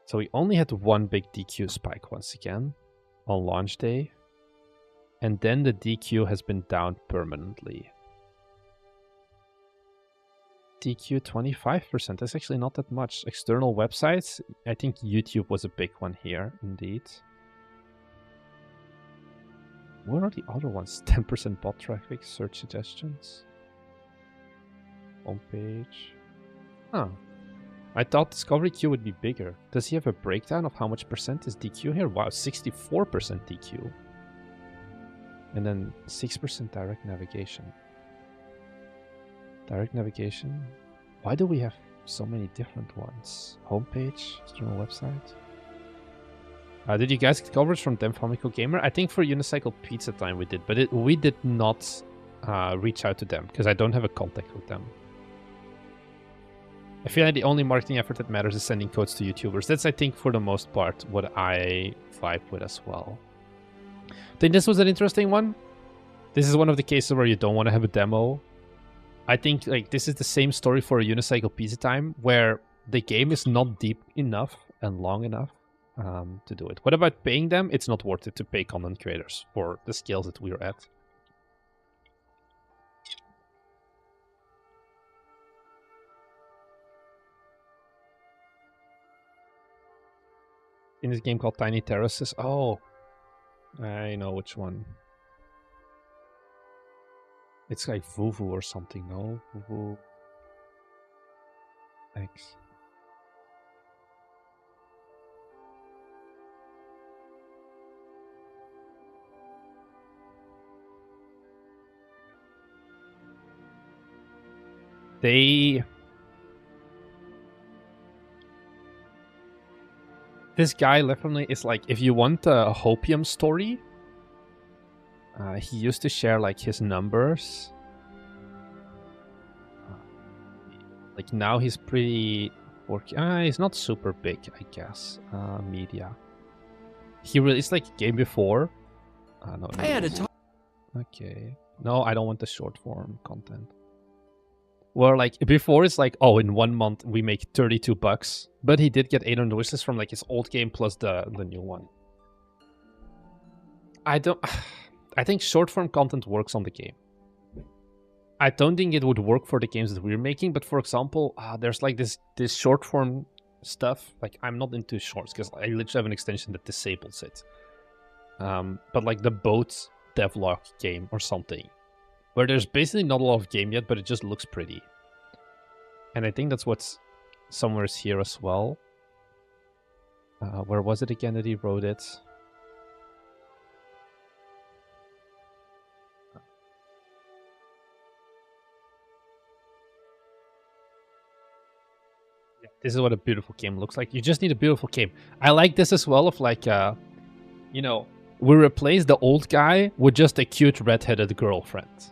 So we only had one big DQ spike once again on launch day. And then the DQ has been down permanently. DQ 25%. That's actually not that much. External websites. I think YouTube was a big one here, indeed. What are the other ones? 10% bot traffic, search suggestions. Homepage. Oh. I thought Discovery Queue would be bigger. Does he have a breakdown of how much percent is DQ here? Wow, 64% DQ. And then 6% direct navigation. Direct navigation. Why do we have so many different ones? Homepage, external website. Did you guys get coverage from Demfamico Gamer? I think for Unicycle Pizza Time we did, but we did not reach out to them because I don't have a contact with them. I feel like the only marketing effort that matters is sending codes to YouTubers. That's, I think, for the most part, what I vibe with as well. I think this was an interesting one. This is one of the cases where you don't want to have a demo. I think like this is the same story for a Unicycle Pizza Time, where the game is not deep enough and long enough to do it. What about paying them? It's not worth it to pay content creators for the scales that we're at. In this game called Tiny Terraces. Oh, I know which one. It's like Vuvu or something, no? Vuvu X. This guy definitely is like, if you want a Hopium story, he used to share like his numbers. Like now he's pretty he's not super big, I guess. Media. He released like a game before. No, I had a talk. Okay. No, I don't want the short form content. Where like before it's like, oh, in 1 month we make $32, but he did get 800 wishes from like his old game plus the new one. I think short form content works on the game. I don't think it would work for the games that we're making, but for example, there's like this short form stuff. Like I'm not into shorts because I literally have an extension that disables it. But like the boat devlog game or something, where there's basically not a lot of game yet, but it just looks pretty. And I think that's what's somewhere here as well. Where was it again that he wrote it? This is what a beautiful game looks like. You just need a beautiful game. I like this as well of like, you know, we replace the old guy with just a cute red-headed girlfriend.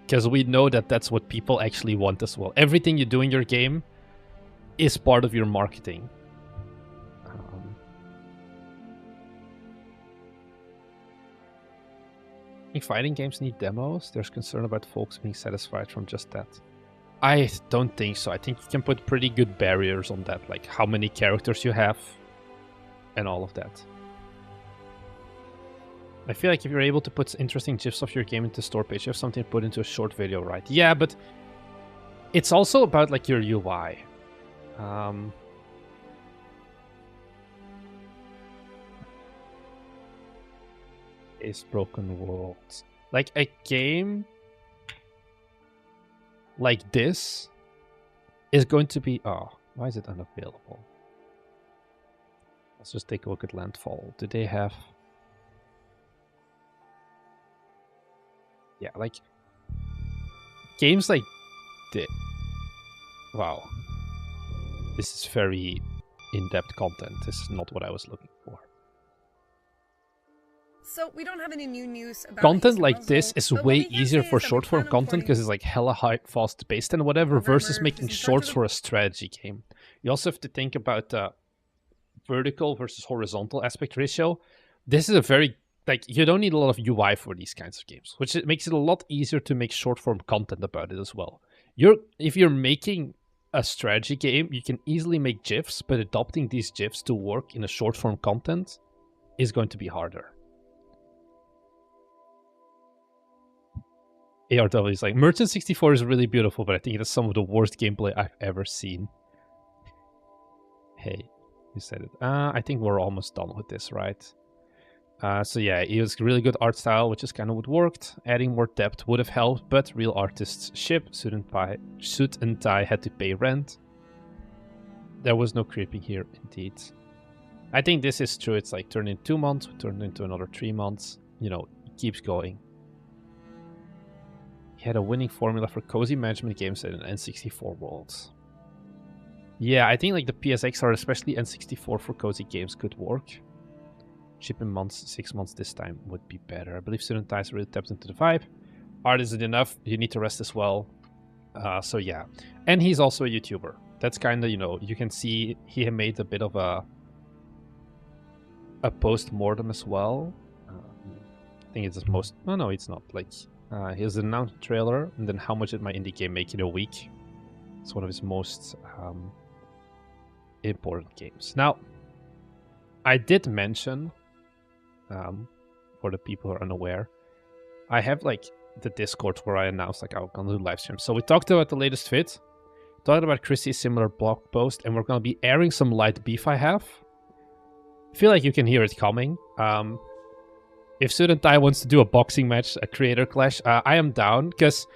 Because we know that that's what people actually want as well. Everything you do in your game is part of your marketing. think fighting games need demos. There's concern about folks being satisfied from just that. I don't think so. I think you can put pretty good barriers on that, like how many characters you have and all of that. I feel like if you're able to put interesting GIFs of your game into store page, you have something to put into a short video, right? Yeah, but it's also about like your UI. Is Broken Worlds. Like a game like this is going to be... Oh, why is it unavailable? Let's just take a look at Landfall. Do they have... Yeah, like... Games like this... Wow. This is very in-depth content. This is not what I was looking for. So we don't have any new news about content like Hazel, this is but what way we can easier say for is that we short form plan on content because porting it's like hella high, fast paced and whatever, versus Programmer making is in charge shorts of for a strategy game. You also have to think about vertical versus horizontal aspect ratio. This is a very, like, you don't need a lot of UI for these kinds of games, which it makes it a lot easier to make short form content about it as well. If you're making a strategy game, you can easily make GIFs, but adopting these GIFs to work in a short form content is going to be harder. ARW is like, Merchant 64 is really beautiful, but I think it has some of the worst gameplay I've ever seen. Hey, you said it. I think we're almost done with this, right? So yeah, it was really good art style, which is kind of what worked. Adding more depth would have helped, but real artists ship. Suit and tie had to pay rent. There was no creeping here, indeed. I think this is true. It's like turned in 2 months, turned into another 3 months. You know, it keeps going. He had a winning formula for cozy management games in an N64 world. Yeah, I think like the PSX or especially N64 for cozy games could work. Ship in months, 6 months this time would be better. I believe Student Ties really tapped into the vibe. Art isn't enough. You need to rest as well. So yeah. And he's also a YouTuber. That's kind of, you know, you can see he made a bit of a post-mortem as well. I think it's his most... Oh, no, it's not. Like... he has announced a trailer, and then how much did my indie game make in a week? It's one of his most important games. Now, I did mention, for the people who are unaware, I have like the Discord where I announced like I'm gonna do live streams. So we talked about the latest fit, talked about Chrissy's similar blog post, and we're gonna be airing some light beef I have. I feel like you can hear it coming. If Student Tai wants to do a boxing match, a creator clash, I am down, because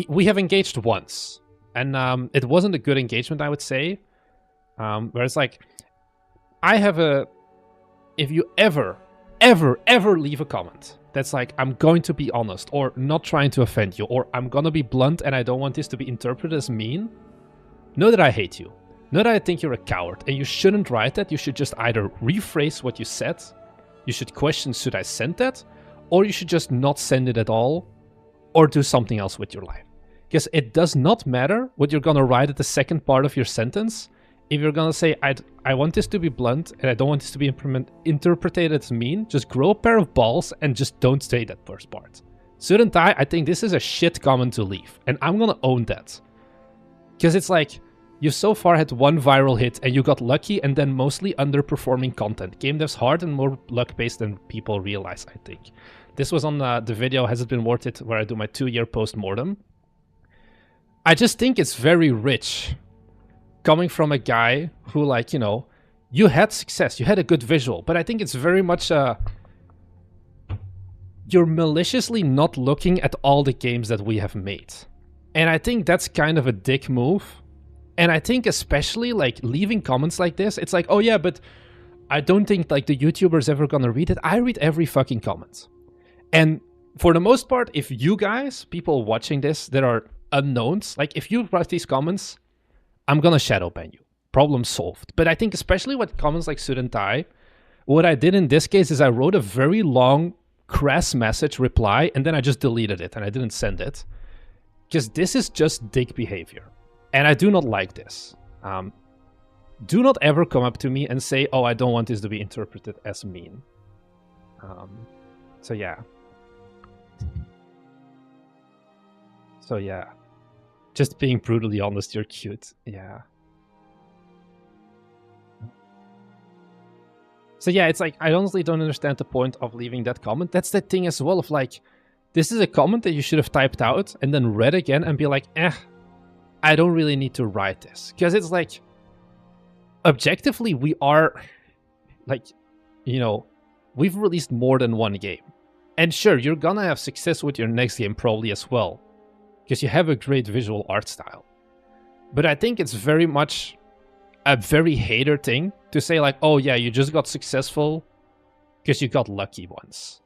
we have engaged once, and it wasn't a good engagement, I would say. Whereas, like, I have if you ever leave a comment that's like, I'm going to be honest, or not trying to offend you, or I'm gonna be blunt and I don't want this to be interpreted as mean, know that I hate you. Know that I think you're a coward, and you shouldn't write that. You should just either rephrase what you said, you should question, should I send that, or you should just not send it at all, or do something else with your life. Because it does not matter what you're gonna write at the second part of your sentence. If you're gonna say, I want this to be blunt, and I don't want this to be interpreted as mean, just grow a pair of balls and just don't say that first part. Student Tai, I think this is a shit comment to leave, and I'm gonna own that. Because it's like, you so far had one viral hit and you got lucky, and then mostly underperforming content. Game dev's hard and more luck-based than people realize, I think. This was on the video Has It Been Worth It, where I do my 2-year post-mortem. I just think it's very rich coming from a guy who, like, you know, you had success, you had a good visual, but I think it's very much you're maliciously not looking at all the games that we have made. And I think that's kind of a dick move. And I think especially, like, leaving comments like this, it's like, oh yeah, but I don't think, like, the YouTuber's ever gonna read it. I read every fucking comment. And for the most part, if you guys, people watching this that are unknowns, like, if you write these comments, I'm gonna shadow ban you. Problem solved. But I think especially with comments like Student Tai, what I did in this case is I wrote a very long, crass message reply, and then I just deleted it, and I didn't send it. Because this is just dick behavior. And I do not like this. Do not ever come up to me and say, oh, I don't want this to be interpreted as mean. So yeah. So yeah. Just being brutally honest, you're cute. Yeah. So yeah, it's like, I honestly don't understand the point of leaving that comment. That's the thing as well of like, this is a comment that you should have typed out and then read again and be like, I don't really need to write this. Because it's like, objectively, we are, like, you know, we've released more than one game. And sure, you're gonna have success with your next game probably as well. Because you have a great visual art style. But I think it's very much a very hater thing to say like, oh yeah, you just got successful because you got lucky once.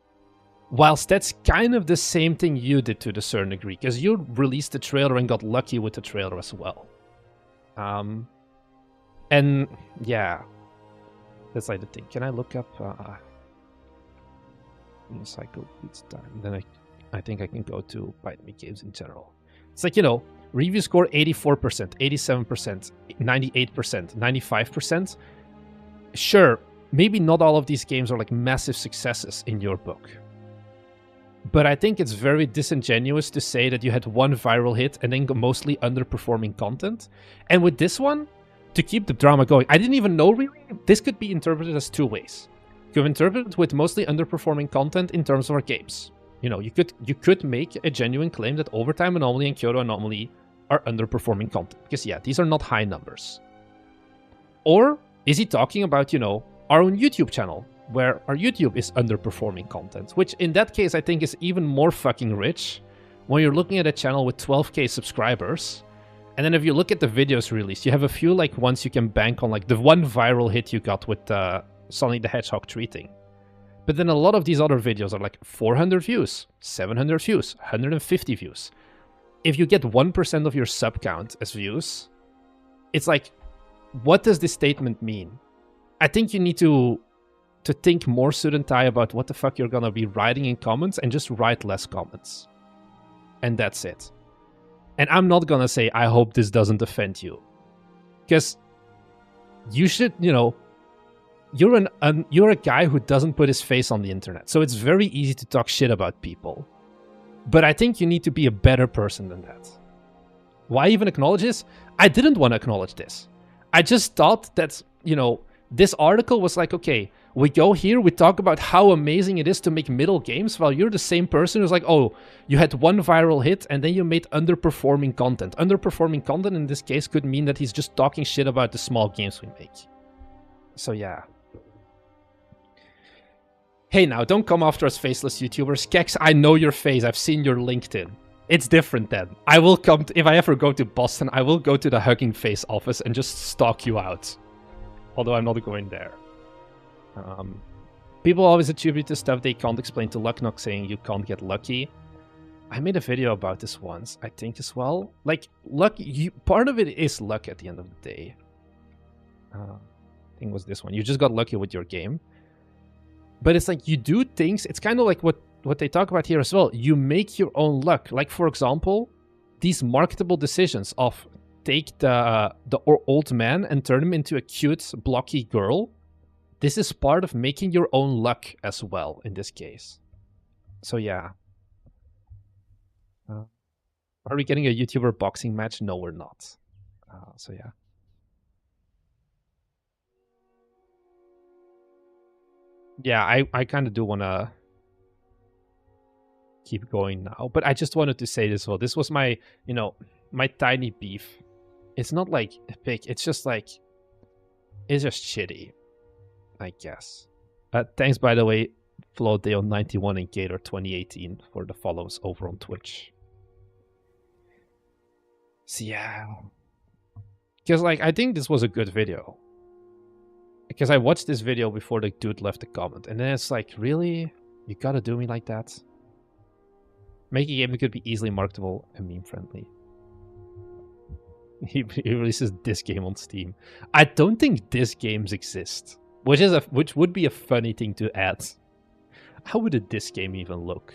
Whilst that's kind of the same thing you did to a certain degree, because you released the trailer and got lucky with the trailer as well. And yeah, that's like the thing. Can I look up Encyclopedia's time? Then I think I can go to Bite Me Games in general. It's like, you know, review score 84%, 87%, 98%, 95%. Sure, maybe not all of these games are like massive successes in your book. But I think it's very disingenuous to say that you had one viral hit and then mostly underperforming content. And with this one, to keep the drama going, I didn't even know really. This could be interpreted as two ways. You could interpret it with mostly underperforming content in terms of our games. You know, you could make a genuine claim that Overtime Anomaly and Kyoto Anomaly are underperforming content. Because yeah, these are not high numbers. Or is he talking about, you know, our own YouTube channel, where our YouTube is underperforming content, which in that case I think is even more fucking rich when you're looking at a channel with 12k subscribers. And then if you look at the videos released, you have a few like ones you can bank on, like the one viral hit you got with Sonic the Hedgehog treating. But then a lot of these other videos are like 400 views, 700 views, 150 views. If you get 1% of your sub count as views, it's like, what does this statement mean? I think you need to think more suit and tie about what the fuck you're gonna be writing in comments and just write less comments. And that's it. And I'm not gonna say, I hope this doesn't offend you. Because you should, you know, you're a guy who doesn't put his face on the internet. So it's very easy to talk shit about people. But I think you need to be a better person than that. Why even acknowledge this? I didn't want to acknowledge this. I just thought that, you know, this article was like, okay, we go here, we talk about how amazing it is to make middle games, while you're the same person who's like, oh, you had one viral hit and then you made underperforming content. Underperforming content in this case could mean that he's just talking shit about the small games we make. So yeah. Hey now, don't come after us faceless YouTubers. Kex, I know your face, I've seen your LinkedIn. It's different then. I will come, if I ever go to Boston, I will go to the Hugging Face office and just stalk you out. Although I'm not going there. People always attribute to stuff they can't explain to luck, not saying you can't get lucky. I made a video about this once, I think as well. Like, luck, part of it is luck at the end of the day. I think it was this one. You just got lucky with your game. But it's like, you do things, it's kind of like what they talk about here as well. You make your own luck. Like, for example, these marketable decisions of take the old man and turn him into a cute, blocky girl. This is part of making your own luck as well, in this case. So yeah. Are we getting a YouTuber boxing match? No, we're not. So yeah. Yeah, I kind of do want to keep going now. But I just wanted to say this as well. This was my, you know, my tiny beef. It's not like big. It's just like, it's just shitty, I guess. Thanks, by the way, FlowDale91 and Gator2018 for the follows over on Twitch. So yeah. Because like, I think this was a good video. Because I watched this video before the dude left the comment. And then it's like, really? You gotta do me like that? Make a game that could be easily marketable and meme-friendly. He releases this game on Steam. I don't think this games exist. Which would be a funny thing to add. How would a disc game even look?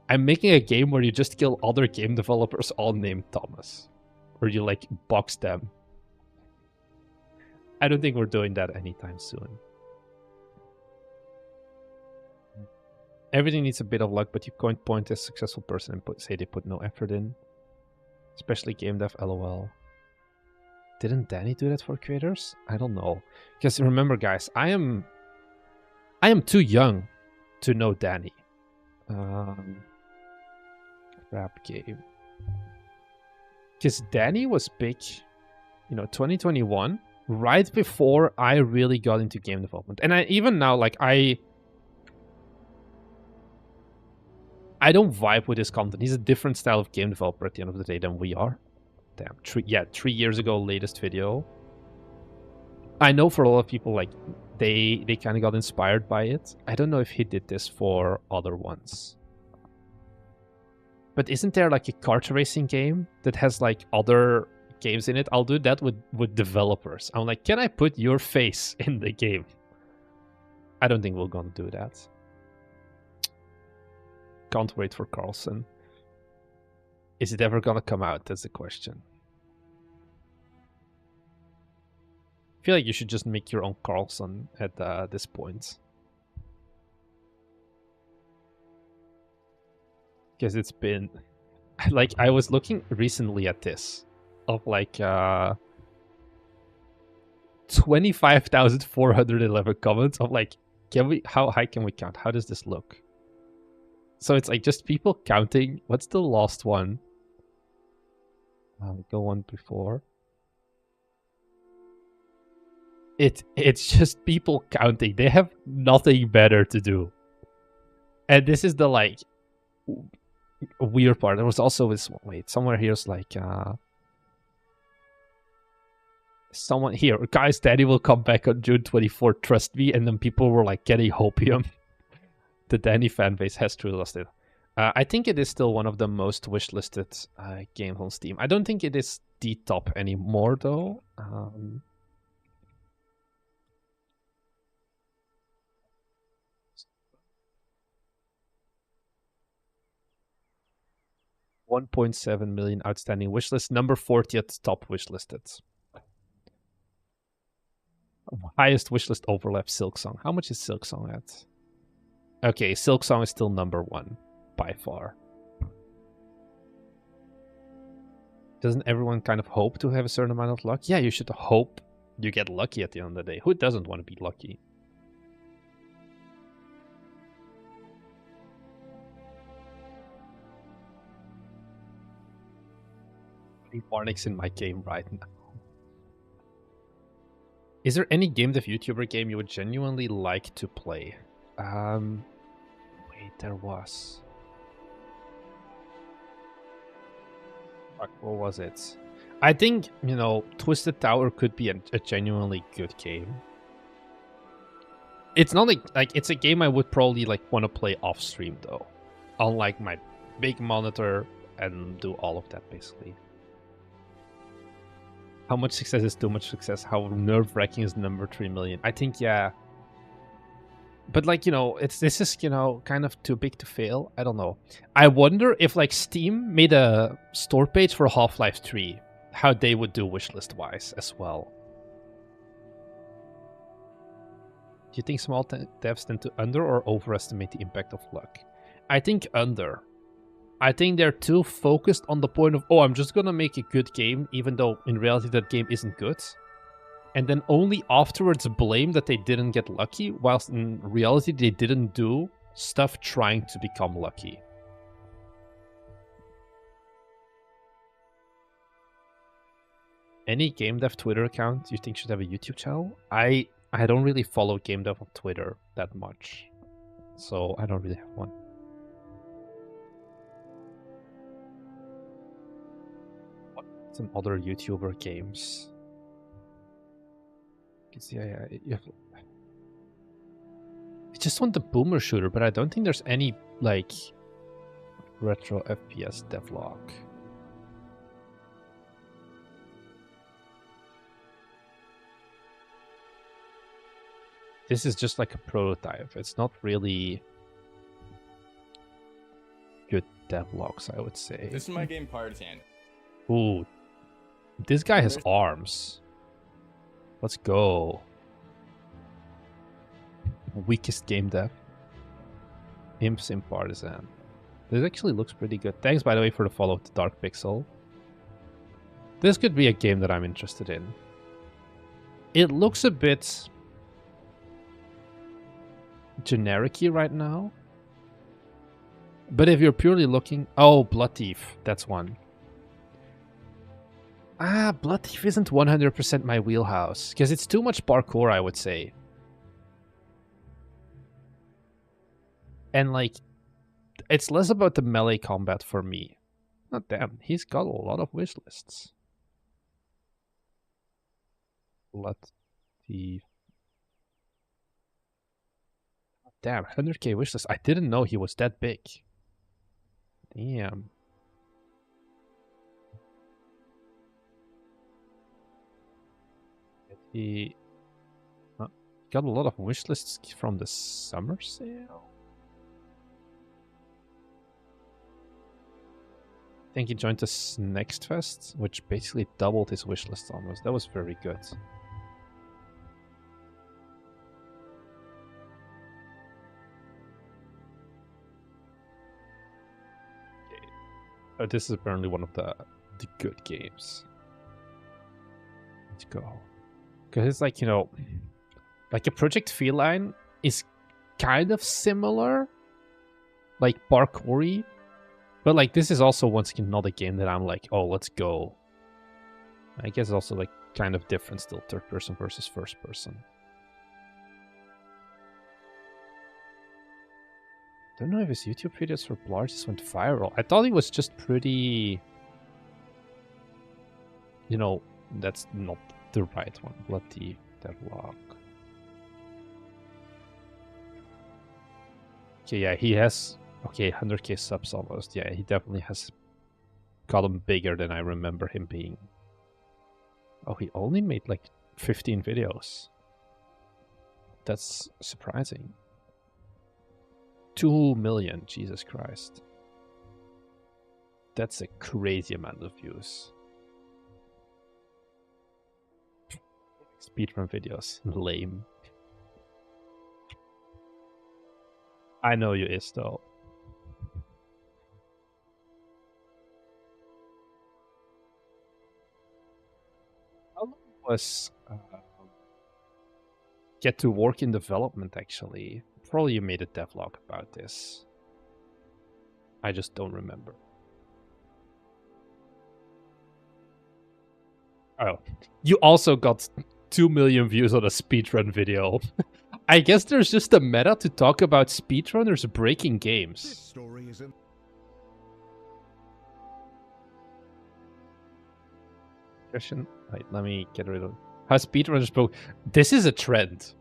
I'm making a game where you just kill other game developers all named Thomas. Or you like box them. I don't think we're doing that anytime soon. Everything needs a bit of luck, but you can't point a successful person and say they put no effort in. Especially game dev, lol. Didn't Danny do that for creators? I don't know. Because remember, guys, I am too young to know Danny. Rap game. Because Danny was big, 2021, right before I really got into game development. And even now, like, I don't vibe with his content. He's a different style of game developer at the end of the day than we are. Damn, 3 years ago, latest video. I know for a lot of people, like, they kind of got inspired by it. I don't know if he did this for other ones. But isn't there like a kart racing game that has like other games in it? I'll do that with developers. I'm like, can I put your face in the game? I don't think we're gonna do that. Can't wait for Carlson. Is it ever gonna come out? That's the question. I feel like you should just make your own Carlson at this point. Because it's been... Like, I was looking recently at this. Of like... 25,411 comments. Of like, how high can we count? How does this look? So it's like just people counting. What's the last one? Go one before. It's just people counting. They have nothing better to do. And this is the like weird part. There was also this one. Wait, somewhere here's like someone here. Guys, Daddy will come back on June 24th. Trust me. And then people were like getting hopium. The Danny fanbase has truly lost it. I think it is still one of the most wishlisted games on Steam. I don't think it is the top anymore, though. 1.7 million outstanding wishlist. Number 40th top wishlisted. Highest wishlist overlap, Silksong. How much is Silksong at? Okay, Silksong is still number 1 by far. Doesn't everyone kind of hope to have a certain amount of luck? Yeah, you should hope you get lucky at the end of the day. Who doesn't want to be lucky? Varnix in my game right now. Is there any game dev YouTuber game you would genuinely like to play? Wait, there was. Fuck, what was it? I think, Twisted Tower could be a genuinely good game. It's not like it's a game I would probably like want to play off stream though. On like my big monitor and do all of that basically. How much success is too much success? How nerve-wracking is number 3 million? I think, yeah. But like, this is, kind of too big to fail. I don't know. I wonder if like Steam made a store page for Half-Life 3, how they would do wishlist-wise as well. Do you think small devs tend to under or overestimate the impact of luck? I think under. I think they're too focused on the point of, oh, I'm just gonna make a good game, even though in reality that game isn't good. And then only afterwards blame that they didn't get lucky, whilst in reality they didn't do stuff trying to become lucky. Any game dev Twitter account you think should have a YouTube channel? I don't really follow game dev on Twitter that much, so I don't really have one. Some other YouTuber games. Yeah, I just want the boomer shooter, but I don't think there's any like retro FPS devlog. This is just like a prototype. It's not really good devlogs, I would say. This is my game Partisan. Ooh. This guy has arms. Let's go. Weakest game dev. Imp Sim Partisan. This actually looks pretty good. Thanks, by the way, for the follow to Dark Pixel. This could be a game that I'm interested in. It looks a bit generic-y right now. But if you're purely looking... Oh, Blood Thief. That's one. Ah, Blood Thief isn't 100% my wheelhouse. Because it's too much parkour, I would say. And, like, it's less about the melee combat for me. Oh, damn. He's got a lot of wish lists. Blood Thief. Damn, 100k wishlist. I didn't know he was that big. Damn. He got a lot of wishlists from the summer sale. I think he joined this Next Fest, which basically doubled his wishlist almost. That was very good. This is apparently one of the good games. Let's go. Because it's like, you know, like a Project Feline is kind of similar, like parkour-y, but like this is also once again not a game that I'm like, oh, let's go. I guess it's also like kind of different still, third person versus first person. Don't know if his YouTube videos for Blarg just went viral. I thought he was just pretty... You know, that's not the right one. Bloody Deadlock. Okay, yeah, he has... Okay, 100k subs almost. Yeah, he definitely has gotten bigger than I remember him being. Oh, he only made like 15 videos. That's surprising. 2 million, Jesus Christ. That's a crazy amount of views. Speedrun videos, lame. I know you is though. How long was get to work in development actually? Probably you made a devlog about this. I just don't remember. Oh, you also got 2 million views on a speedrun video. I guess there's just a meta to talk about speedrunners breaking games. This story isn't. Question. Wait, let me get rid of how speedrunners broke. This is a trend.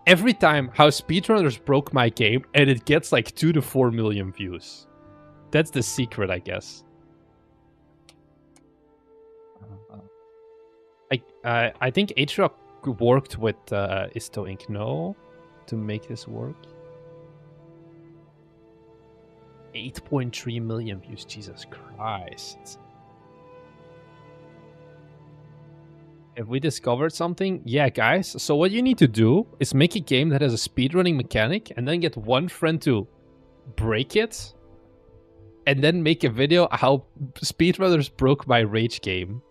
Every time how speedrunners broke my game, and it gets like 2 to 4 million views. That's the secret, I guess. I think H-Rock worked with Isto Inc. No, to make this work. 8.3 million views, Jesus Christ. Have we discovered something? Yeah, guys. So what you need to do is make a game that has a speedrunning mechanic and then get one friend to break it. And then make a video how speedrunners broke my rage game.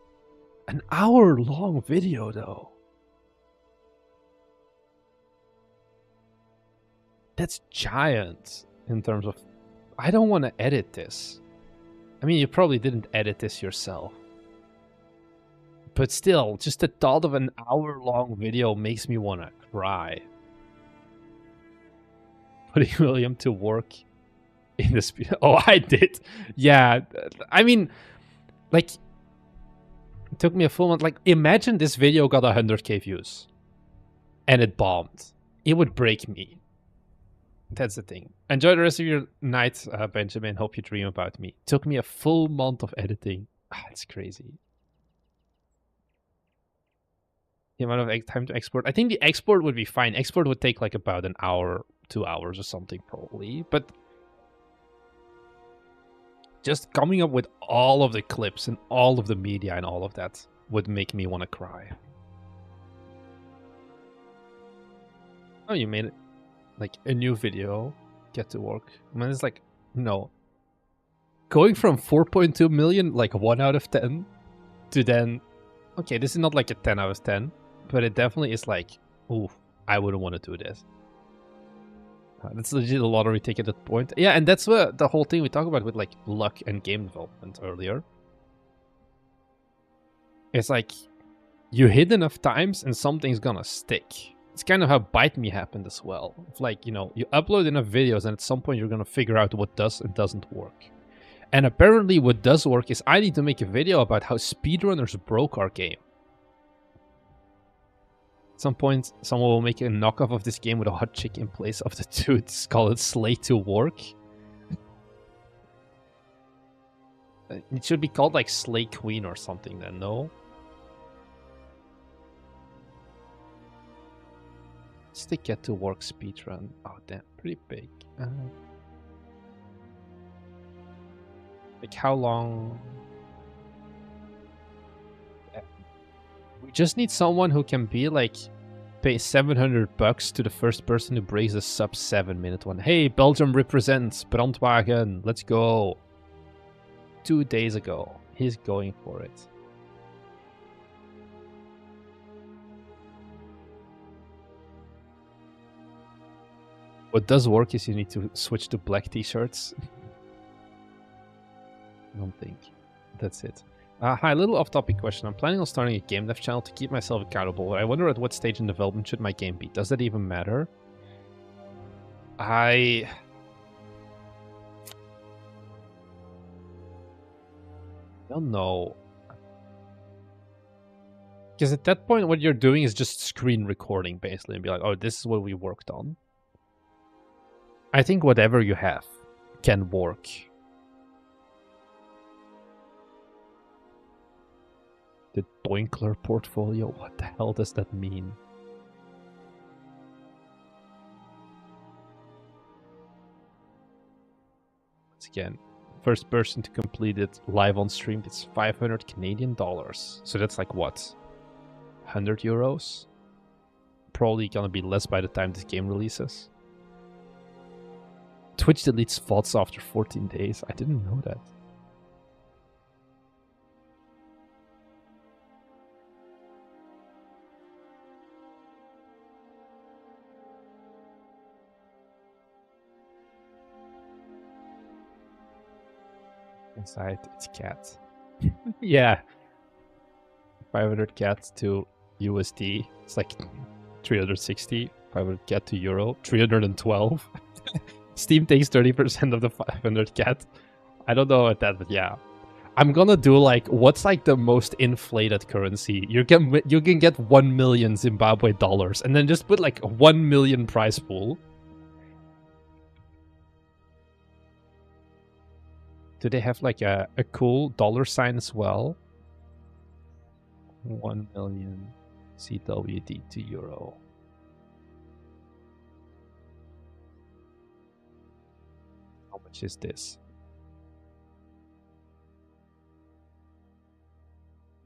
An hour-long video, though. That's giant in terms of... I don't want to edit this. I mean, you probably didn't edit this yourself. But still, just the thought of an hour-long video makes me want to cry. Putting William to work in the speed... Oh, I did. Yeah, I mean, like... It took me a full month. Like, imagine this video got 100k views. And it bombed. It would break me. That's the thing. Enjoy the rest of your night, Benjamin. Hope you dream about me. It took me a full month of editing. It's crazy. The amount of time to export. I think the export would be fine. Export would take like about an hour, 2 hours or something probably. But just coming up with all of the clips and all of the media and all of that would make me want to cry. Oh, you made it like a new video. get to work. I mean, it's like, no. Going from 4.2 million, like 1 out of 10, to then, okay, this is not like a 10 out of 10, but it definitely is like, ooh, I wouldn't want to do this. That's legit a lottery ticket at that point. Yeah, and that's what the whole thing we talk about with like luck and game development earlier. It's like, you hit enough times and something's gonna stick. It's kind of how Bite Me happened as well. It's like, you know, you upload enough videos and at some point you're gonna figure out what does and doesn't work. And apparently what does work is I need to make a video about how speedrunners broke our game. At some point, someone will make a knockoff of this game with a hot chick in place of the dudes. Call it Slay to Work. It should be called like Slay Queen or something then, no? What's the Get to Work speedrun? Oh damn, pretty big. Like how long? We just need someone who can be like, pay $700 to the first person who breaks a sub 7-minute one. Hey, Belgium represents Brandwagen. Let's go. 2 days ago, he's going for it. What does work is you need to switch to black t-shirts. I don't think. That's it. Hi, little off-topic question. I'm planning on starting a game dev channel to keep myself accountable, but I wonder at what stage in development should my game be. Does that even matter? I don't know. Because at that point, what you're doing is just screen recording, basically, and be like, oh, this is what we worked on. I think whatever you have can work. The Doinkler portfolio? What the hell does that mean? Once again, first person to complete it live on stream, it's 500 Canadian dollars. So that's like what? 100 euros? Probably gonna be less by the time this game releases. Twitch deletes VODs after 14 days. I didn't know that. Inside, it's cat. Yeah. 500 cat to USD. It's like 360. 500 cat to euro. 312. Steam takes 30% of the 500 cat. I don't know about that, but yeah. I'm gonna do like, what's like the most inflated currency? You can get 1 million Zimbabwe dollars and then just put like 1 million prize pool. Do they have like a cool dollar sign as well? 1 million CWD to euro. How much is this?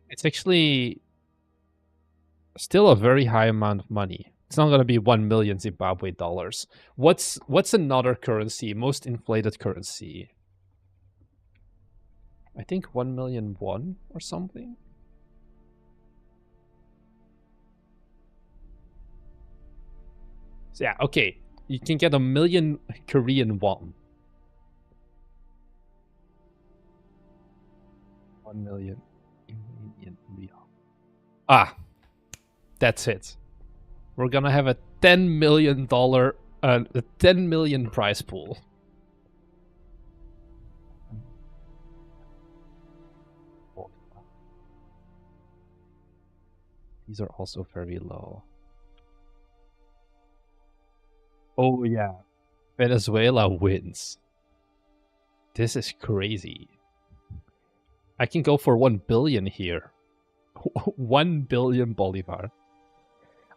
It's actually still a very high amount of money. It's not going to be 1 million Zimbabwe dollars. What's another currency? Most inflated currency? I think 1 million won or something. So yeah, okay. You can get 1 million Korean won. 1 million Indian real. Ah, that's it. We're gonna have a $10 million, a 10 million prize pool. These are also very low. Oh yeah, Venezuela wins. This is crazy. I can go for 1 billion here. 1 billion Bolivar.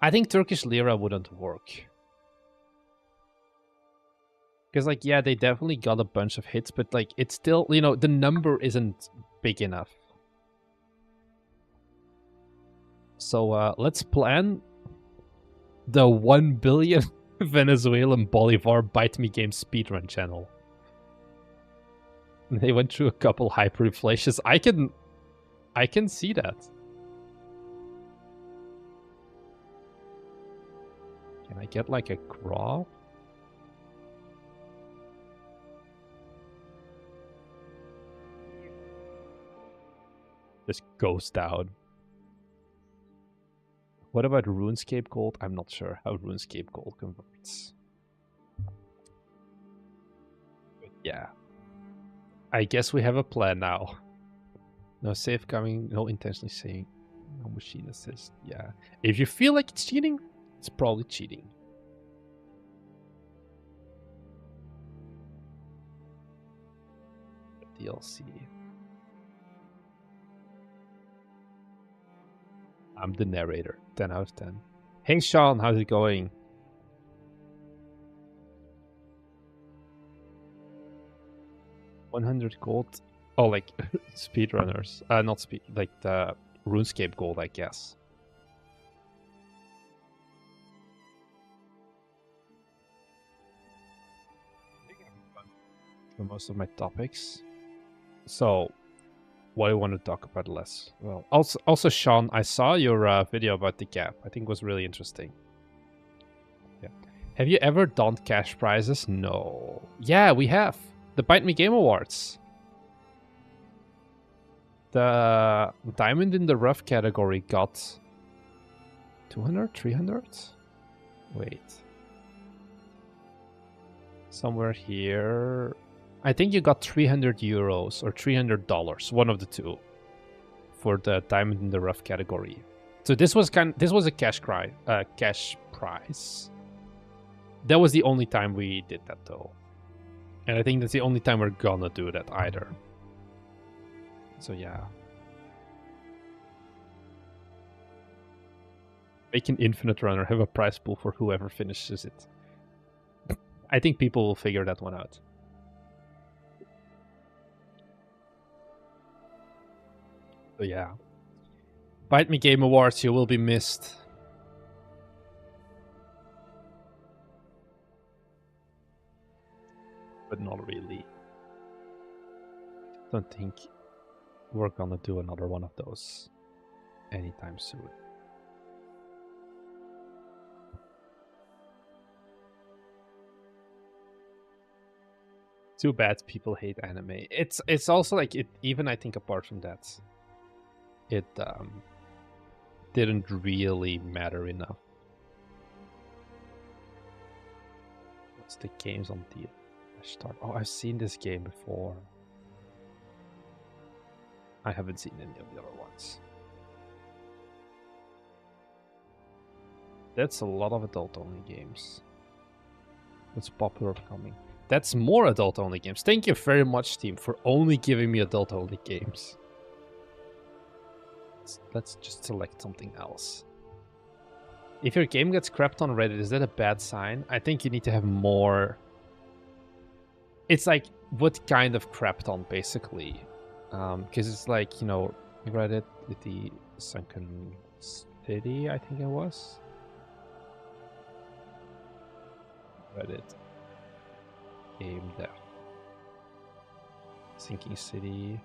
I think Turkish lira wouldn't work. Because like, yeah, they definitely got a bunch of hits, but like, it's still, you know, the number isn't big enough. So let's plan the 1 billion Venezuelan Bolivar Bite Me Game speedrun channel. They went through a couple hyperinflations. I can see that. Can I get like a graph? Just goes down. What about RuneScape Gold? I'm not sure how RuneScape Gold converts. But yeah. I guess we have a plan now. No save coming, no intentionally saying, no machine assist. Yeah. If you feel like it's cheating, it's probably cheating. DLC. I'm the narrator. 10 out of 10. Hey Sean, how's it going? $100 gold. Oh, like speedrunners. Not speed, like the RuneScape gold, I guess. For most of my topics. So, what do you want to talk about less? Well, also Sean, I saw your video about the gap. I think it was really interesting. Yeah. Have you ever done cash prizes? No. Yeah, we have. The Bite Me Game Awards. The Diamond in the Rough category got 200, 300? Wait. Somewhere here. I think you got 300 euros or $300, one of the two, for the Diamond in the Rough category. So this was a cash prize. That was the only time we did that though. And I think that's the only time we're gonna do that either. So yeah. Make an infinite runner, have a prize pool for whoever finishes it. I think people will figure that one out. So yeah. Bite Me Game Awards, you will be missed. But not really. Don't think we're gonna do another one of those anytime soon. Too bad people hate anime. It's also like it. Even I think apart from that, it didn't really matter enough. What's the games on deal? Start. Oh, I've seen this game before. I haven't seen any of the other ones. That's a lot of adult-only games. What's popular upcoming? That's more adult-only games. Thank you very much, Steam, for only giving me adult-only games. Let's just select something else. If your game gets crapped on Reddit, is that a bad sign? I think you need to have more... It's like, what kind of crapped on, basically? Because it's like, you know, Reddit with the Sunken City, I think it was. Reddit. Game dev. Sinking City.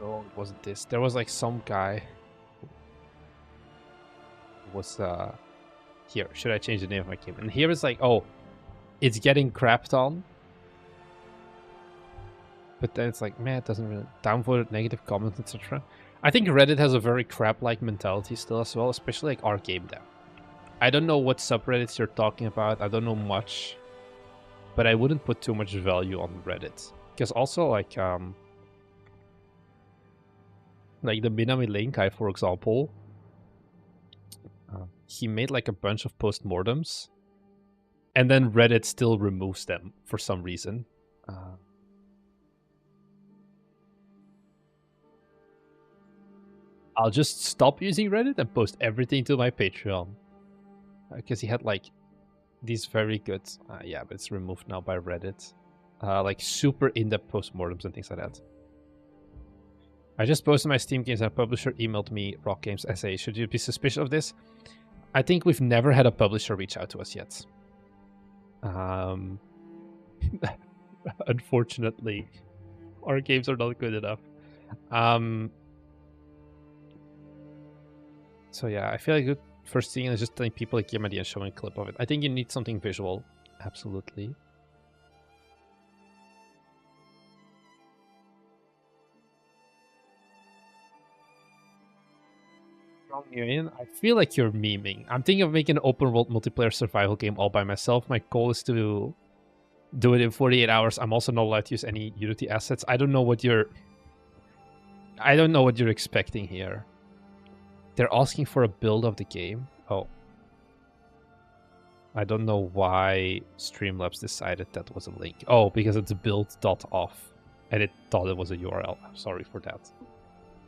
No, it wasn't this. There was like some guy who was here. Should I change the name of my game? And here is like, oh, it's getting crapped on. But then it's like, man, it doesn't really downvoted, negative comments, etc. I think Reddit has a very crap-like mentality still as well, especially like our game dev. I don't know what subreddits you're talking about. I don't know much, but I wouldn't put too much value on Reddit because also like the Minami Lane guy, for example, he made like a bunch of postmortems, and then Reddit still removes them for some reason. I'll just stop using Reddit and post everything to my Patreon. Because he had like these very good, yeah, but it's removed now by Reddit. Like super in-depth postmortems and things like that. I just posted my Steam games and a publisher emailed me, Rock Games SA. Should you be suspicious of this? I think we've never had a publisher reach out to us yet. Unfortunately, our games are not good enough. So yeah, I feel like good first thing is just telling people like game idea and showing a clip of it. I think you need something visual. Absolutely. I feel like you're memeing. I'm thinking of making an open world multiplayer survival game all by myself. My goal is to do it in 48 hours. I'm also not allowed to use any Unity assets. I don't know what you're expecting here. They're asking for a build of the game. Oh. I don't know why Streamlabs decided that was a link. Oh, because it's build.off. And it thought it was a URL. I'm sorry for that.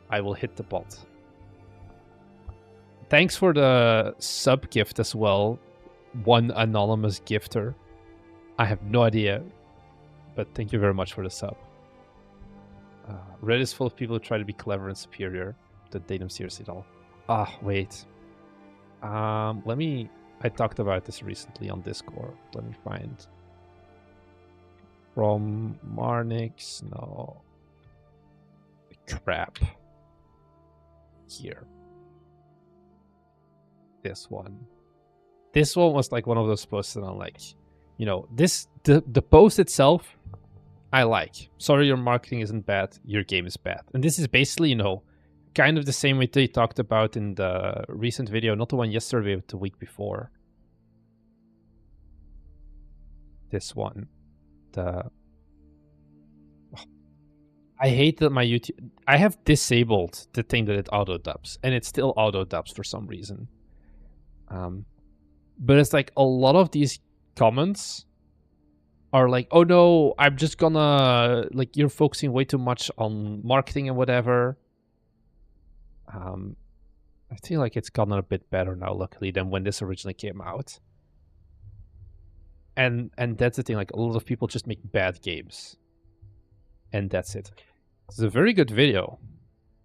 I will hit the bot. Thanks for the sub gift as well. One anonymous gifter. I have no idea. But thank you very much for the sub. Reddit is full of people who try to be clever and superior. Don't take them seriously at all. Ah, wait. I talked about this recently on Discord. Let me find. From Marnix. No. Crap. Here. This one. This one was like one of those posts that I'm like, you know, the post itself, I like. Sorry, your marketing isn't bad. Your game is bad. And this is basically, you know, kind of the same way they talked about in the recent video, not the one yesterday, but the week before. This one. I hate that my YouTube... I have disabled the thing that it auto-dubs, and it still auto-dubs for some reason. But it's like a lot of these comments are like, oh no, I'm just gonna... Like, you're focusing way too much on marketing and whatever. I feel like it's gotten a bit better now, luckily, than when this originally came out. And that's the thing, like, a lot of people just make bad games. And that's it. It's a very good video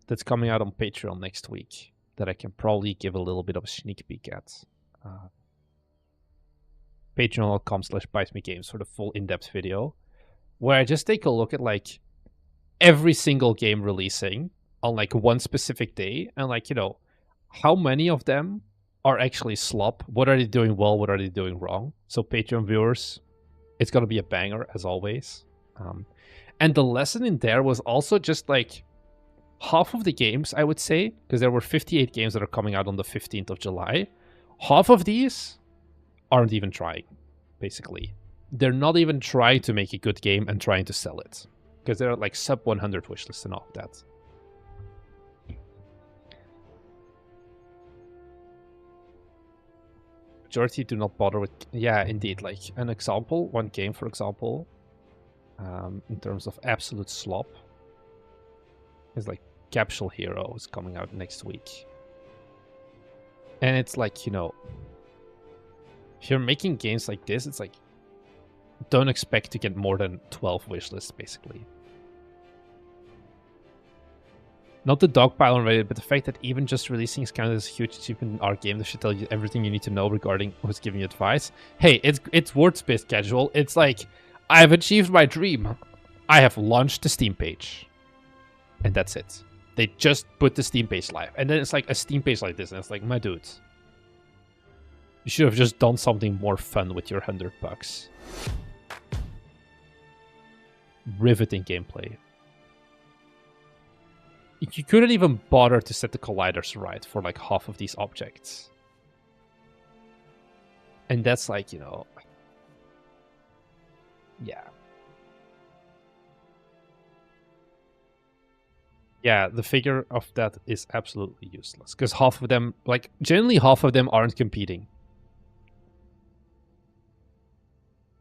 that's coming out on Patreon next week that I can probably give a little bit of a sneak peek at. Patreon.com/BiteMeGames for the full in-depth video, where I just take a look at, like, every single game releasing on, like, one specific day, and, like, you know, how many of them are actually slop? What are they doing well? What are they doing wrong? So Patreon viewers, it's gonna be a banger, as always. And the lesson in there was also just, like, half of the games, I would say, because there were 58 games that are coming out on the 15th of July, half of these aren't even trying, basically. They're not even trying to make a good game and trying to sell it, because they're, like, sub 100 wishlists and all of that. Majority do not bother with... Yeah, indeed. Like, an example, one game, for example, in terms of absolute slop, is like Capsule Hero is coming out next week. And it's like, you know, if you're making games like this, it's like, don't expect to get more than 12 wishlists, basically. Not the dogpile on Reddit, but the fact that even just releasing is kind of this huge achievement in our game that should tell you everything you need to know regarding who's giving you advice. Hey, it's word-based casual. It's like, I have achieved my dream. I have launched the Steam page. And that's it. They just put the Steam page live. And then it's like a Steam page like this. And it's like, my dude, you should have just done something more fun with your $100. Riveting gameplay. You couldn't even bother to set the colliders right for like half of these objects. And that's like, you know... Yeah. Yeah, the figure of that is absolutely useless. Because half of them, like, generally half of them aren't competing.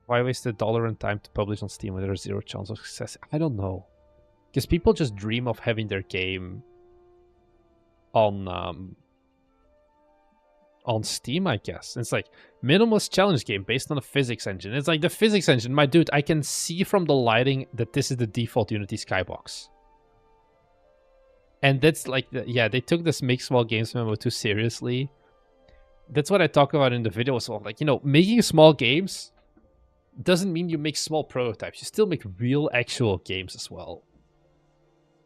Why waste $1 and time to publish on Steam when there's zero chance of success? I don't know. Because people just dream of having their game on Steam, I guess. And it's like, minimalist challenge game based on a physics engine. It's like, the physics engine, my dude, I can see from the lighting that this is the default Unity skybox. And that's like, yeah, they took this make small games memo too seriously. That's what I talk about in the video as well. Like, you know, making small games doesn't mean you make small prototypes. You still make real, actual games as well.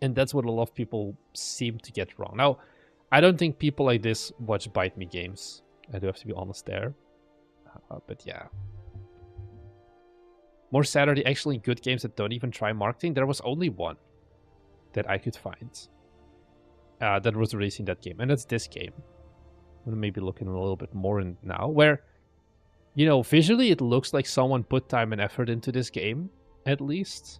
And that's what a lot of people seem to get wrong. Now, I don't think people like this watch Bite Me games. I do have to be honest there. But yeah. More sad are the actually good games that don't even try marketing. There was only one that I could find that was releasing that game. And that's this game. I'm maybe looking a little bit more in now. Where, you know, visually it looks like someone put time and effort into this game. At least.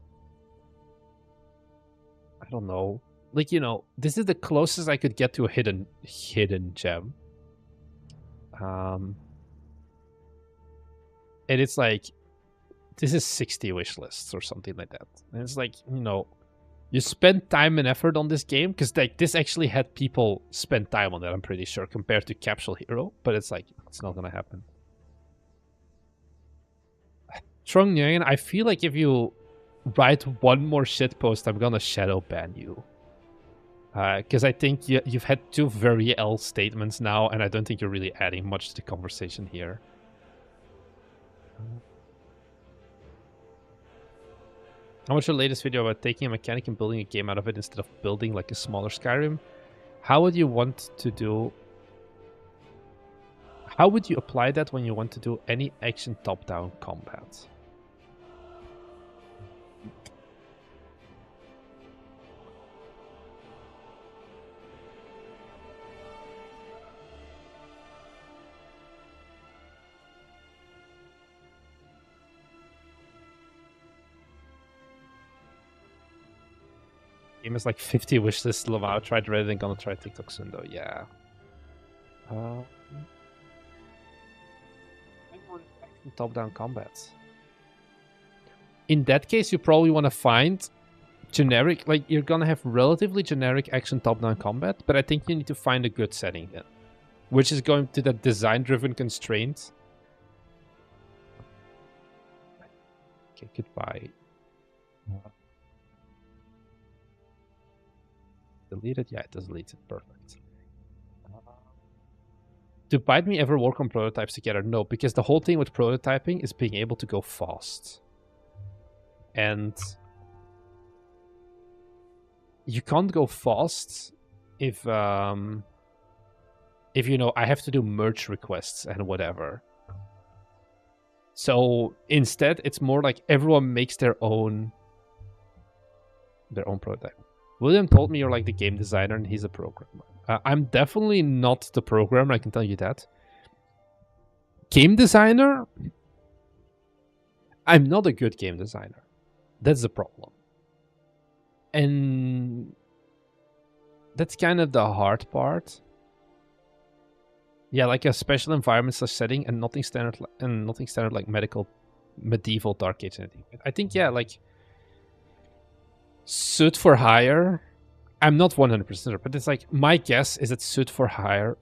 I don't know. Like, you know, this is the closest I could get to a hidden gem. And it's like, this is 60 wish lists or something like that. And it's like, you know, you spend time and effort on this game because like this actually had people spend time on that, I'm pretty sure, compared to Capsule Hero. But it's like, it's not gonna happen. Trung Nguyen, I feel like if you write one more shitpost, I'm gonna shadow ban you. Because I think you've had two very L statements now, and I don't think you're really adding much to the conversation here. How much your latest video about taking a mechanic and building a game out of it instead of building like a smaller Skyrim? How would you want to do... How would you apply that when you want to do any action top-down combat? Game is like 50 wishlist love out. Tried Reddit and gonna try TikTok soon though. Yeah. Top-down combats. In that case, you probably want to find generic, like you're gonna have relatively generic action top-down combat, but I think you need to find a good setting then, which is going to the design-driven constraint. Okay, goodbye. Delete it? Yeah, it does delete it. Perfect. Do Bite Me ever work on prototypes together? No, because the whole thing with prototyping is being able to go fast. And you can't go fast if you know, I have to do merge requests and whatever. So instead, it's more like everyone makes their own prototype. William told me you're like the game designer and he's a programmer. I'm definitely not the programmer, I can tell you that. Game designer? I'm not a good game designer. That's the problem. And that's kind of the hard part. Yeah, like a special environment slash setting and nothing standard like medieval dark age anything. I think, yeah, like suit for hire. I'm not 100% sure, but it's like my guess is it's suit for hire.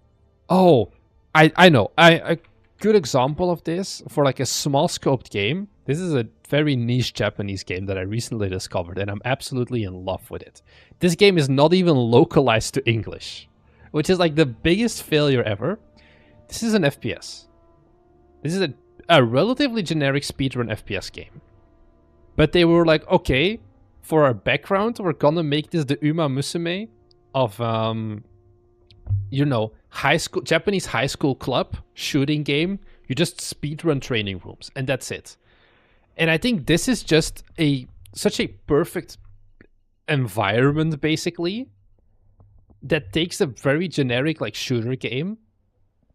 Oh, I know. A good example of this for like a small scoped game. This is a very niche Japanese game that I recently discovered, and I'm absolutely in love with it. This game is not even localized to English, which is like the biggest failure ever. This is an FPS. This is a relatively generic speedrun FPS game. But they were like, okay, for our background, we're gonna make this the Uma Musume of, you know, Japanese high school club shooting game. You just speedrun training rooms, and that's it. And I think this is just such a perfect environment, basically, that takes a very generic like shooter game,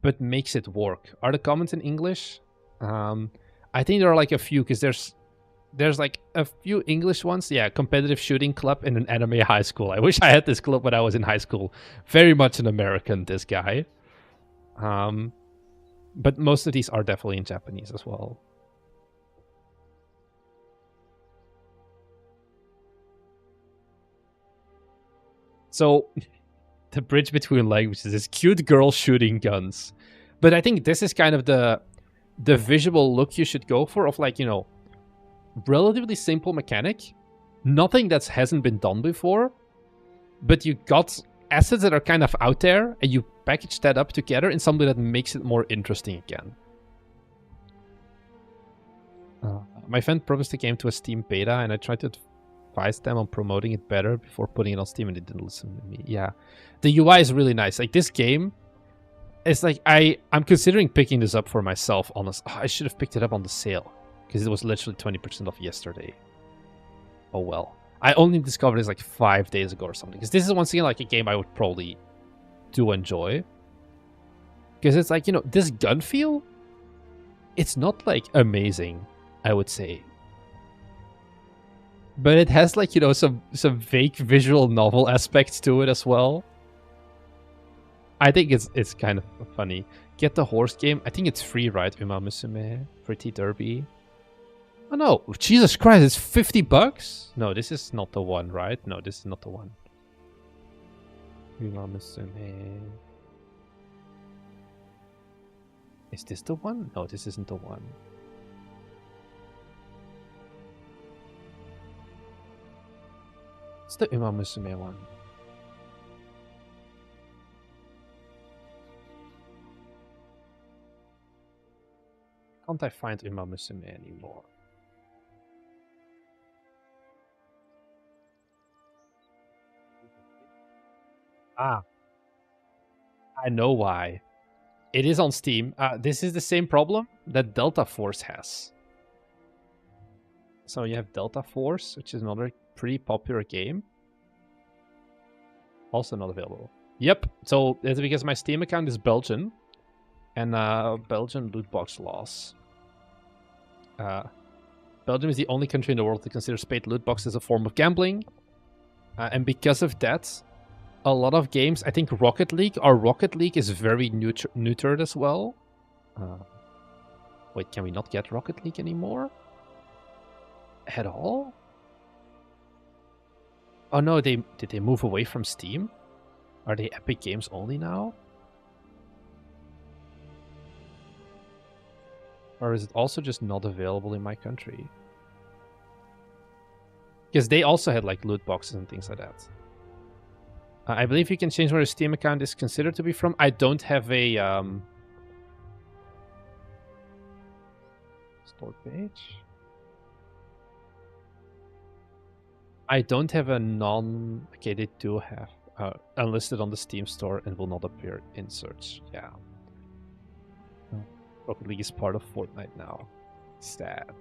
but makes it work. Are the comments in English? I think there are like a few, because there's like a few English ones. Yeah, competitive shooting club in an anime high school. I wish I had this club when I was in high school. Very much an American, this guy. But most of these are definitely in Japanese as well. So, the bridge between languages is cute girl shooting guns. But I think this is kind of the visual look you should go for, of like, you know, relatively simple mechanic. Nothing that hasn't been done before. but you got assets that are kind of out there, and you package that up together in something that makes it more interesting again. My friend promised the game to a Steam beta, and I tried to advise them on promoting it better before putting it on Steam, and they didn't listen to me. Yeah, the UI is really nice. Like, this game, it's like I'm considering picking this up for myself. Honest, I should have picked it up on the sale because it was literally 20% off yesterday. Oh well. I only discovered this like 5 days ago or something. Because this is once again like a game I would probably do enjoy. Because it's like, you know, this gun feel, it's not like amazing, I would say. But it has like, you know, some vague visual novel aspects to it as well. I think it's kind of funny. Get the horse game. I think it's free, right? Uma Musume, Pretty Derby. Oh no, Jesus Christ, it's $50? No, this is not the one, right? No, this is not the one. Uma Musume. Is this the one? No, this isn't the one. It's the Uma Musume one. Can't I find Uma Musume anymore? Ah, I know why. It is on Steam. This is the same problem that Delta Force has. So you have Delta Force, which is another pretty popular game. Also not available. Yep, so it's because my Steam account is Belgian. And Belgian loot box laws. Belgium is the only country in the world that considers paid loot boxes a form of gambling. And because of that, a lot of games, I think Rocket League is very neutered as well. Wait, can we not get Rocket League anymore? At all? Oh no, did they move away from Steam? Are they Epic Games only now? Or is it also just not available in my country? Because they also had like loot boxes and things like that. I believe you can change where a Steam account is considered to be from. I don't have a store page. I don't have a non... Okay, they do have unlisted on the Steam store and will not appear in search. Yeah. Rocket League is part of Fortnite now. Sad.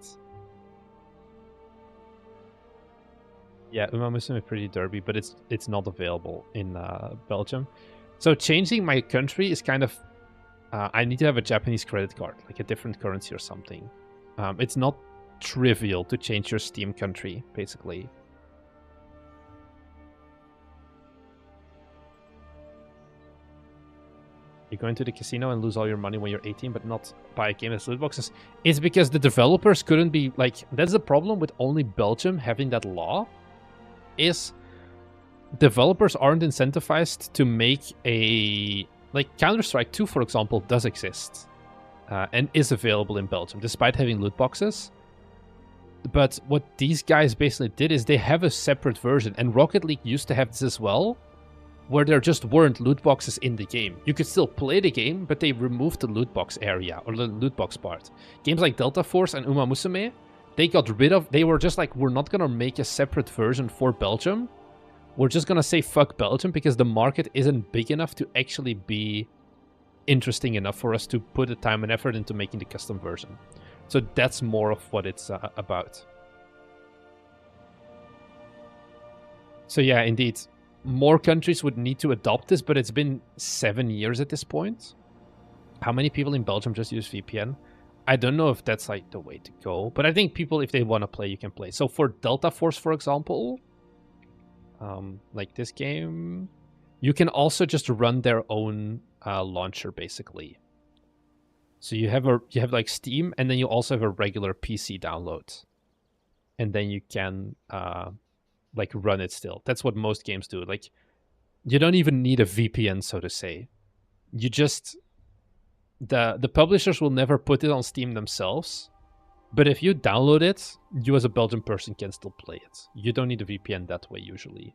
Yeah, Uma Musume Pretty Derby, but it's not available in Belgium. So changing my country is kind of... I need to have a Japanese credit card, like a different currency or something. It's not trivial to change your Steam country, basically. You go into the casino and lose all your money when you're 18, but not buy a game that's loot boxes. It's because the developers couldn't be like... That's the problem with only Belgium having that law. Is developers aren't incentivized to make a... Like Counter-Strike 2, for example, does exist. And is available in Belgium, despite having loot boxes. But what these guys basically did is they have a separate version. And Rocket League used to have this as well, where there just weren't loot boxes in the game. You could still play the game, but they removed the loot box area, or the loot box part. Games like Delta Force and Uma Musume, they got rid of... They were just like, we're not gonna make a separate version for Belgium. We're just gonna say fuck Belgium, because the market isn't big enough to actually be interesting enough for us to put the time and effort into making the custom version. So that's more of what it's about. So yeah, indeed. More countries would need to adopt this, but it's been 7 years at this point. How many people in Belgium just use VPN? I don't know if that's like the way to go, but I think people, if they want to play, you can play. So for Delta Force, for example, like this game, you can also just run their own launcher, basically. So you have like Steam, and then you also have a regular PC download, and then you can like run it still. That's what most games do. Like, you don't even need a VPN, so to say. You just... The publishers will never put it on Steam themselves, but if you download it, you as a Belgian person can still play it. You don't need a VPN that way, usually.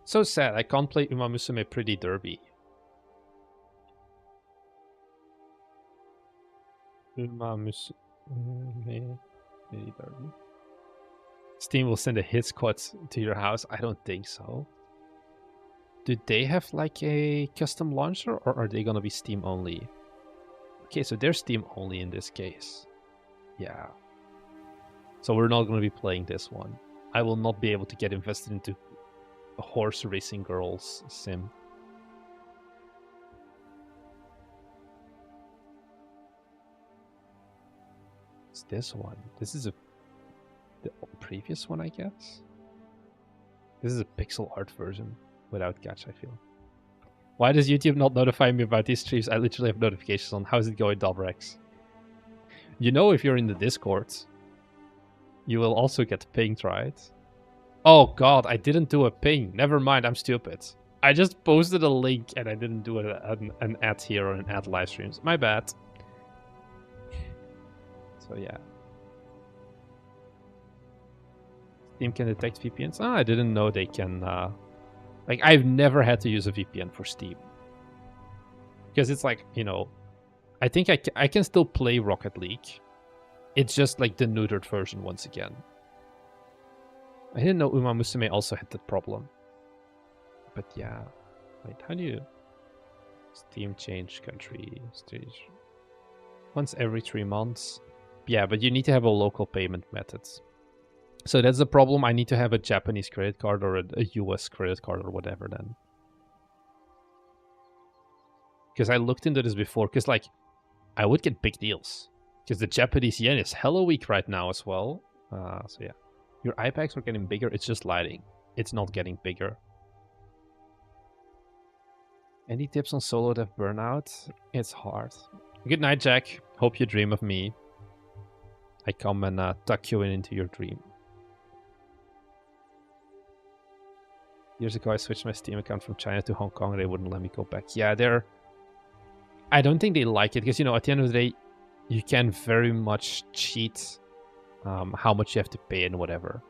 So sad, I can't play Uma Musume Pretty Derby. Uma Musume Pretty Derby. Steam will send a hit squad to your house? I don't think so. Do they have like a custom launcher, or are they gonna be Steam only? Okay, so they're Steam only in this case. Yeah. So we're not gonna be playing this one. I will not be able to get invested into a horse racing girls sim. It's this one. This is the previous one, I guess. This is a pixel art version without catch, I feel. Why does YouTube not notify me about these streams? I literally have notifications on. How's it going, Dobrex? You know, if you're in the Discord, you will also get pinged, right? Oh god, I didn't do a ping. Never mind, I'm stupid. I just posted a link and I didn't do an ad here or an ad live streams. My bad. So yeah. Steam can detect VPNs? Ah, I didn't know they can... Like, I've never had to use a VPN for Steam. Because it's like, you know... I think I can still play Rocket League. It's just like the neutered version once again. I didn't know Uma Musume also had that problem. But yeah. Wait, how do you... Steam change country stage... Once every 3 months. Yeah, but you need to have a local payment method. So that's the problem. I need to have a Japanese credit card or a US credit card or whatever then. Because I looked into this before, because like, I would get big deals. Because the Japanese yen is hella weak right now as well. So yeah. Your eye bags are getting bigger, it's just lighting. It's not getting bigger. Any tips on solo dev burnout? It's hard. Good night, Jack. Hope you dream of me. I come and tuck you into your dream. Years ago, I switched my Steam account from China to Hong Kong and they wouldn't let me go back. Yeah, they're... I don't think they like it because, you know, at the end of the day, you can very much cheat how much you have to pay and whatever.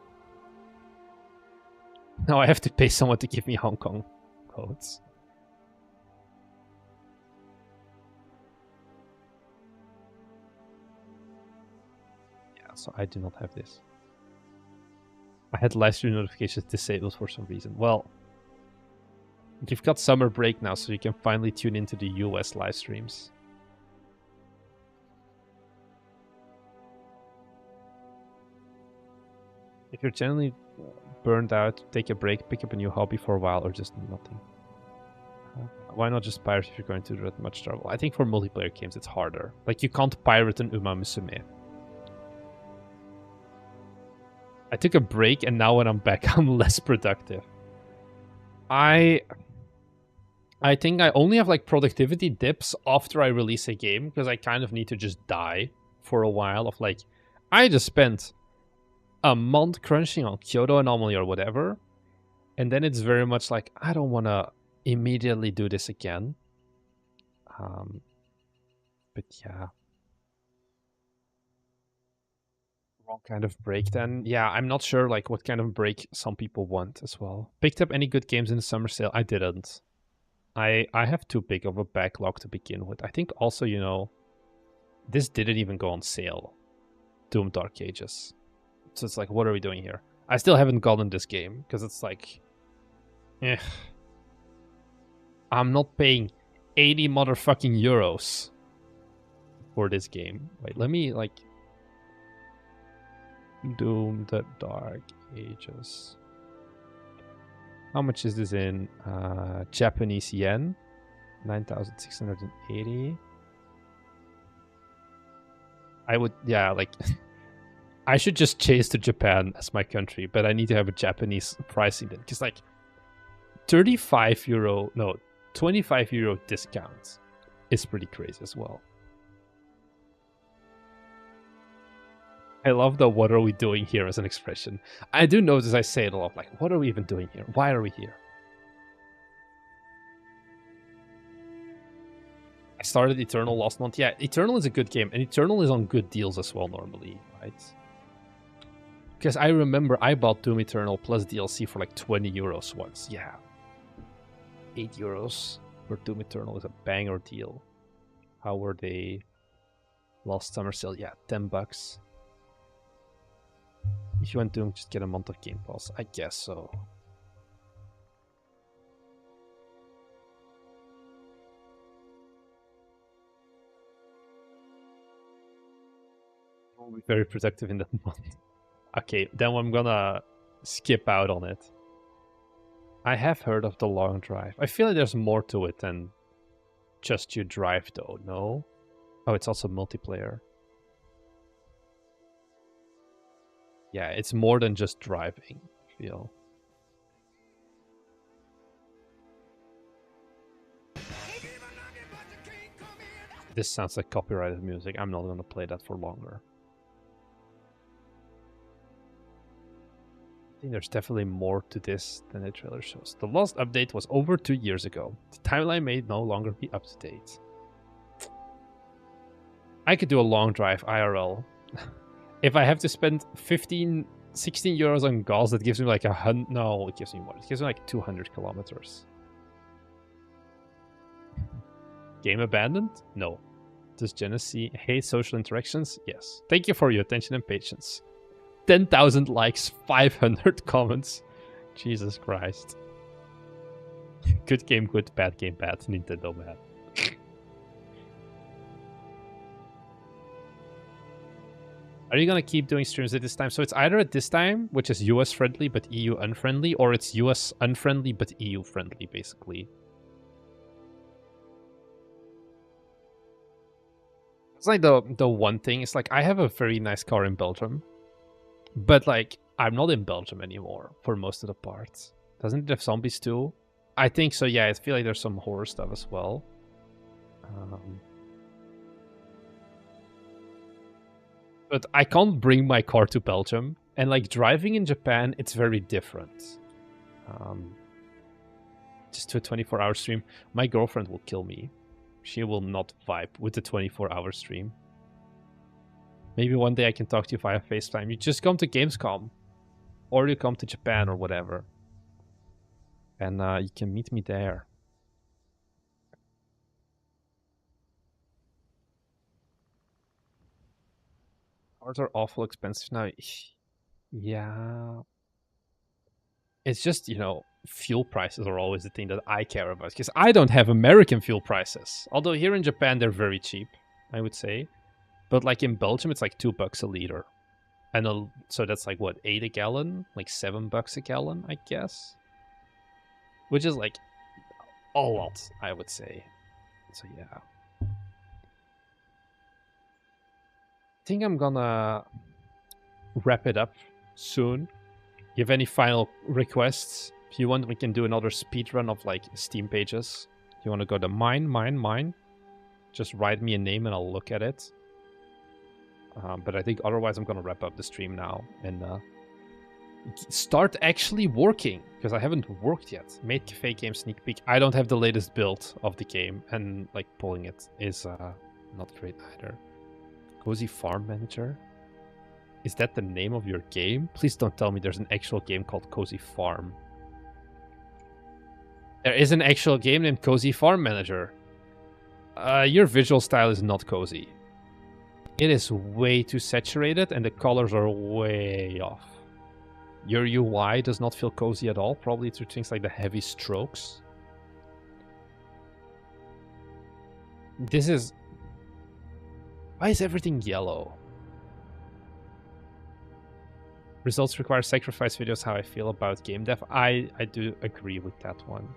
Now I have to pay someone to give me Hong Kong codes. Yeah, so I do not have this. I had live stream notifications disabled for some reason. Well, you've got summer break now, so you can finally tune into the US live streams. If you're generally burned out, take a break, pick up a new hobby for a while, or just nothing. Why not just pirate if you're going through that much trouble? I think for multiplayer games it's harder. Like, you can't pirate an Uma Musume. I took a break, and now when I'm back, I'm less productive. I think I only have, like, productivity dips after I release a game, because I kind of need to just die for a while of, like... I just spent a month crunching on Kyoto Anomaly or whatever, and then it's very much like, I don't want to immediately do this again. But yeah. Wrong kind of break then. Yeah, I'm not sure like what kind of break some people want as well. Picked up any good games in the summer sale? I didn't. I have too big of a backlog to begin with. I think also, you know, this didn't even go on sale. Doom Dark Ages. So it's like, what are we doing here? I still haven't gotten this game because it's like, I'm not paying 80 motherfucking euros for this game. Wait, let me like Doom the Dark Ages. How much is this in Japanese yen? 9,680. I would, yeah, like I should just chase to Japan as my country, but I need to have a Japanese pricing then, because like 25 euro discount is pretty crazy as well. I love the "what are we doing here" as an expression. I do notice I say it a lot, like, what are we even doing here? Why are we here? I started Eternal last month. Yeah, Eternal is a good game, and Eternal is on good deals as well normally, right? Because I remember I bought Doom Eternal plus DLC for like 20 euros once. Yeah, €8 for Doom Eternal is a banger deal. How were they last summer sale? Yeah, $10. If you want Doom, just get a month of Game Pass. I guess so. I'll be very productive in that month. Okay, then I'm gonna skip out on it. I have heard of the long drive. I feel like there's more to it than just you drive though, no? Oh, it's also multiplayer. Yeah, it's more than just driving, I feel. This sounds like copyrighted music. I'm not gonna play that for longer. I think there's definitely more to this than the trailer shows. The last update was over 2 years ago. The timeline may no longer be up to date. I could do a long drive IRL. If I have to spend 15, 16 euros on gas, that gives me like no, it gives me more. It gives me like 200 kilometers. Game abandoned? No. Does Genesee hate social interactions? Yes. Thank you for your attention and patience. 10,000 likes, 500 comments. Jesus Christ. Good game, good. Bad game, bad. Nintendo bad. Are you gonna keep doing streams at this time? So it's either at this time, which is US friendly but EU unfriendly, or it's US unfriendly but EU friendly, basically. It's like the one thing. It's like I have a very nice car in Belgium, but like I'm not in Belgium anymore for most of the parts. Doesn't it have zombies too? I think so. Yeah, I feel like there's some horror stuff as well. But I can't bring my car to Belgium, and like driving in Japan, it's very different. Just to a 24-hour stream, my girlfriend will kill me. She will not vibe with the 24-hour stream. Maybe one day I can talk to you via FaceTime. You just come to Gamescom, or you come to Japan or whatever, and you can meet me there. Cars are awful expensive now. Yeah. It's just, you know, fuel prices are always the thing that I care about. Because I don't have American fuel prices. Although here in Japan, they're very cheap, I would say. But like in Belgium, it's like $2 a liter. And so that's like, what, 8 a gallon? Like $7 a gallon, I guess? Which is like a lot, I would say. So yeah. I think I'm gonna wrap it up soon. You have any final requests? If you want, we can do another speedrun of like Steam pages. If you want to go to mine, just write me a name and I'll look at it. But I think otherwise I'm gonna wrap up the stream now and start actually working, because I haven't worked yet. Made Cafe Game sneak peek. I don't have the latest build of the game, and like pulling it is not great either. Cozy Farm Manager? Is that the name of your game? Please don't tell me there's an actual game called Cozy Farm. There is an actual game named Cozy Farm Manager. Your visual style is not cozy. It is way too saturated and the colors are way off. Your UI does not feel cozy at all, probably through things like the heavy strokes. This is... Why is everything yellow? Results require sacrifice videos, how I feel about game dev. I do agree with that one.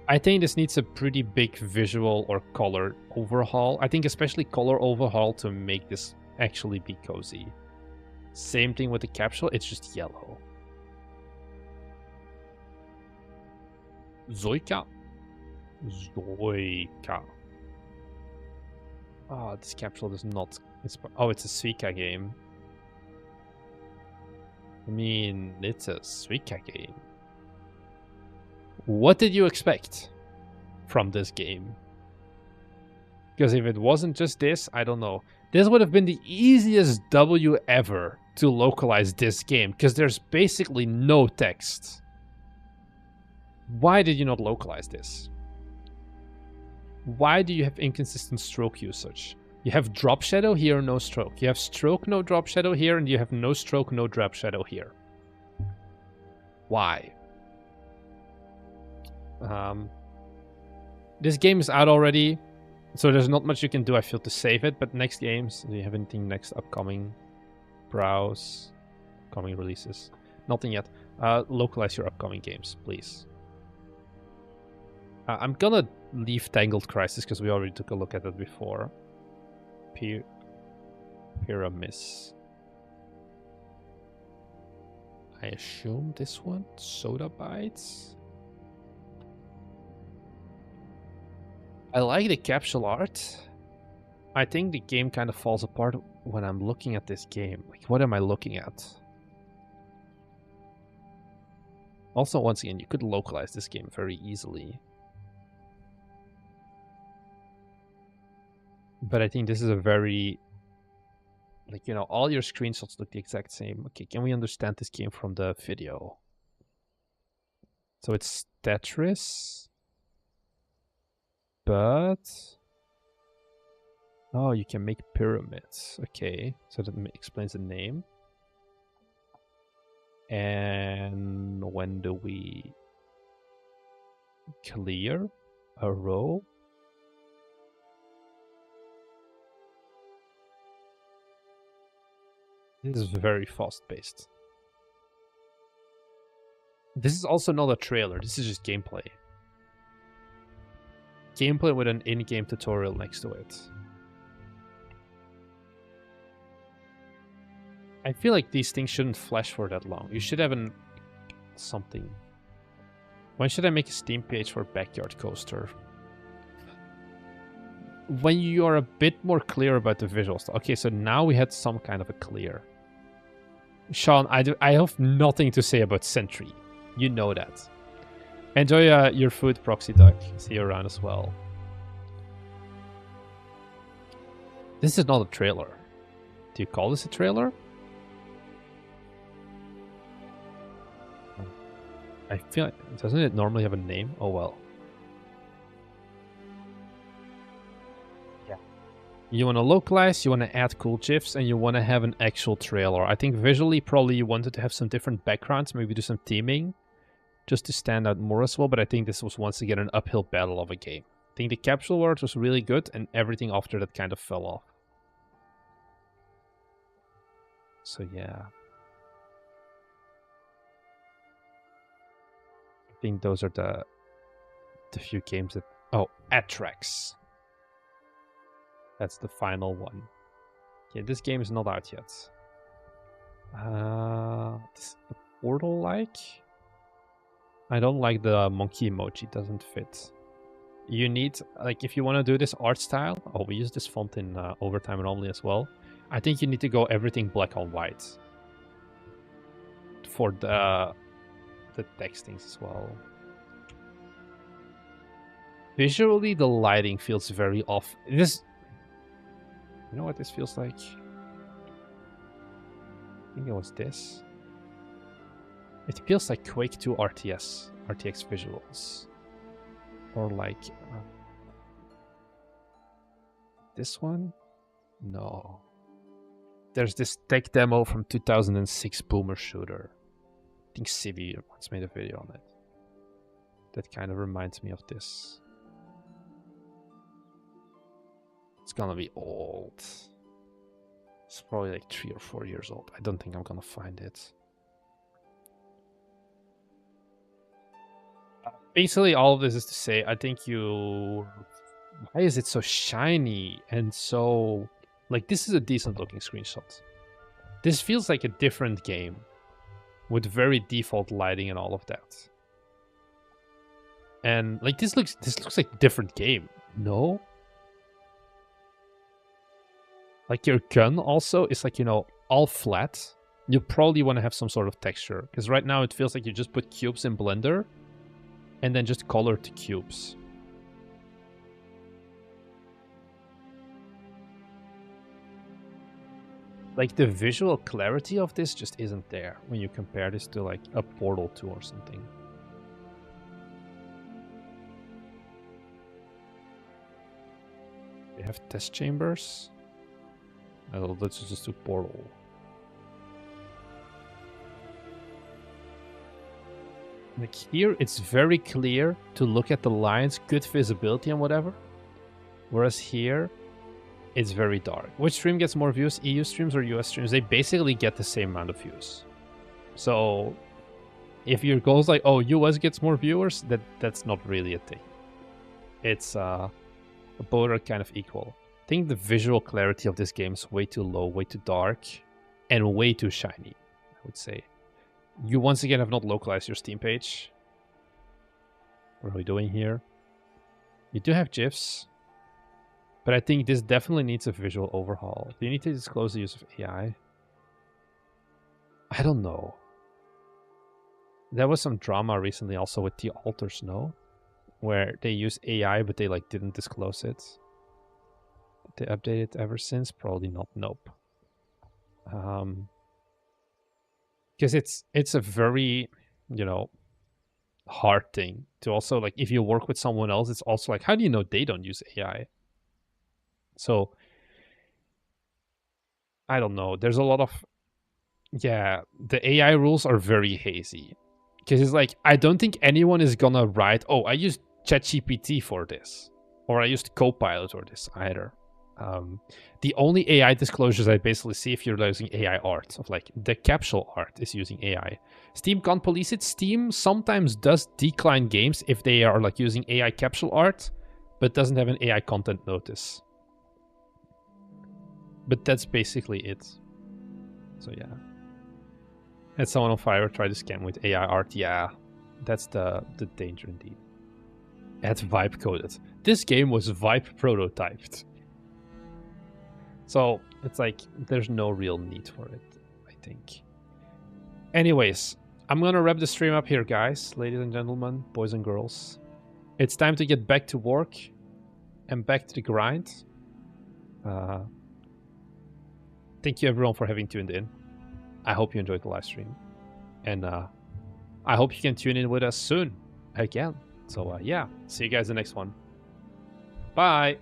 I think this needs a pretty big visual or color overhaul. I think especially color overhaul to make this actually be cozy. Same thing with the capsule, it's just yellow. Zoika. Oh, this capsule does not... it's a Suika game. I mean, it's a Suika game. What did you expect from this game? Because if it wasn't just this, I don't know. This would have been the easiest W ever to localize this game, because there's basically no text. Why did you not localize this? Why do you have inconsistent stroke usage? You have drop shadow here, no stroke. You have stroke, no drop shadow here, and you have no stroke, no drop shadow here. Why? This game is out already, so there's not much you can do, I feel, to save it. But next games, do you have anything next upcoming? Browse, upcoming releases. Nothing yet. Localize your upcoming games, please. I'm gonna leave Tangled Crisis because we already took a look at it before. Pyramis. I assume this one? Soda Bites? I like the capsule art. I think the game kind of falls apart when I'm looking at this game. Like, what am I looking at? Also, once again, you could localize this game very easily. But I think this is a very... Like, you know, all your screenshots look the exact same. Okay, can we understand this game from the video? So it's Tetris. But... Oh, you can make pyramids. Okay, so that explains the name. And when do we clear a row? This is very fast-paced. This is also not a trailer, this is just gameplay. Gameplay with an in-game tutorial next to it. I feel like these things shouldn't flash for that long. You should have something. When should I make a Steam page for Backyard Coaster? When you are a bit more clear about the visuals. Okay, so now we had some kind of a clear. Sean, I have nothing to say about Sentry. You know that. Enjoy your food, Proxy Duck. See you around as well. This is not a trailer. Do you call this a trailer? I feel like, doesn't it normally have a name? Oh well. Yeah. You want to localize, you want to add cool GIFs, and you want to have an actual trailer. I think visually, probably you wanted to have some different backgrounds, maybe do some theming, just to stand out more as well. But I think this was once again an uphill battle of a game. I think the capsule art was really good, and everything after that kind of fell off. So yeah. I think those are the few games that... Oh, Atrax. That's the final one. Yeah, this game is not out yet. This Portal-like? I don't like the monkey emoji, doesn't fit. You need, like, if you want to do this art style... Oh, we use this font in Overtime Anomaly as well. I think you need to go everything black on white. For the textings as well. Visually, the lighting feels very off. This, you know what this feels like? I think it was this. It feels like Quake 2 RTX visuals, or like this one. No, there's this tech demo from 2006 Boomer Shooter. I think Civi once made a video on it. That kind of reminds me of this. It's gonna be old. It's probably like 3 or 4 years old. I don't think I'm gonna find it. Basically, all of this is to say, I think you... Why is it so shiny and so... Like, this is a decent looking screenshot. This feels like a different game. With very default lighting and all of that. And like this looks like a different game. No? Like your gun also is like, you know, all flat. You probably want to have some sort of texture. Because right now it feels like you just put cubes in Blender and then just colored the cubes. Like, the visual clarity of this just isn't there when you compare this to, like, a Portal 2 or something. They have test chambers. Oh, let's just do portal. Like here, it's very clear to look at the lines, good visibility and whatever. Whereas here, it's very dark. Which stream gets more views? EU streams or US streams? They basically get the same amount of views. So if your goal is like, oh, US gets more viewers, that's not really a thing. It's both are kind of equal. I think the visual clarity of this game is way too low, way too dark, and way too shiny, I would say. You once again have not localized your Steam page. What are we doing here? You do have GIFs, but I think this definitely needs a visual overhaul. Do you need to disclose the use of AI? I don't know. There was some drama recently also with the altars, no? Where they use AI, but they like didn't disclose it. Did they update it ever since? Probably not. Nope. Because it's a very, you know, hard thing to also, like, if you work with someone else, it's also like, how do you know they don't use AI? So I don't know. There's a lot of, yeah, the AI rules are very hazy. Because it's like, I don't think anyone is gonna write, oh, I used ChatGPT for this, or I used Copilot for this either. The only AI disclosures I basically see if you're using AI art, of like the capsule art is using AI. Steam can't police it. Steam sometimes does decline games if they are like using AI capsule art, but doesn't have an AI content notice. But that's basically it. So yeah. Had someone on Fiverr try to scam with AI art. Yeah, that's the danger indeed. Add vibe coded. This game was vibe prototyped. So it's like there's no real need for it, I think. Anyways, I'm gonna wrap the stream up here, guys, ladies and gentlemen, boys and girls. It's time to get back to work and back to the grind. Thank you everyone for having tuned in. I hope you enjoyed the live stream. And I hope you can tune in with us soon again. So yeah, see you guys in the next one. Bye!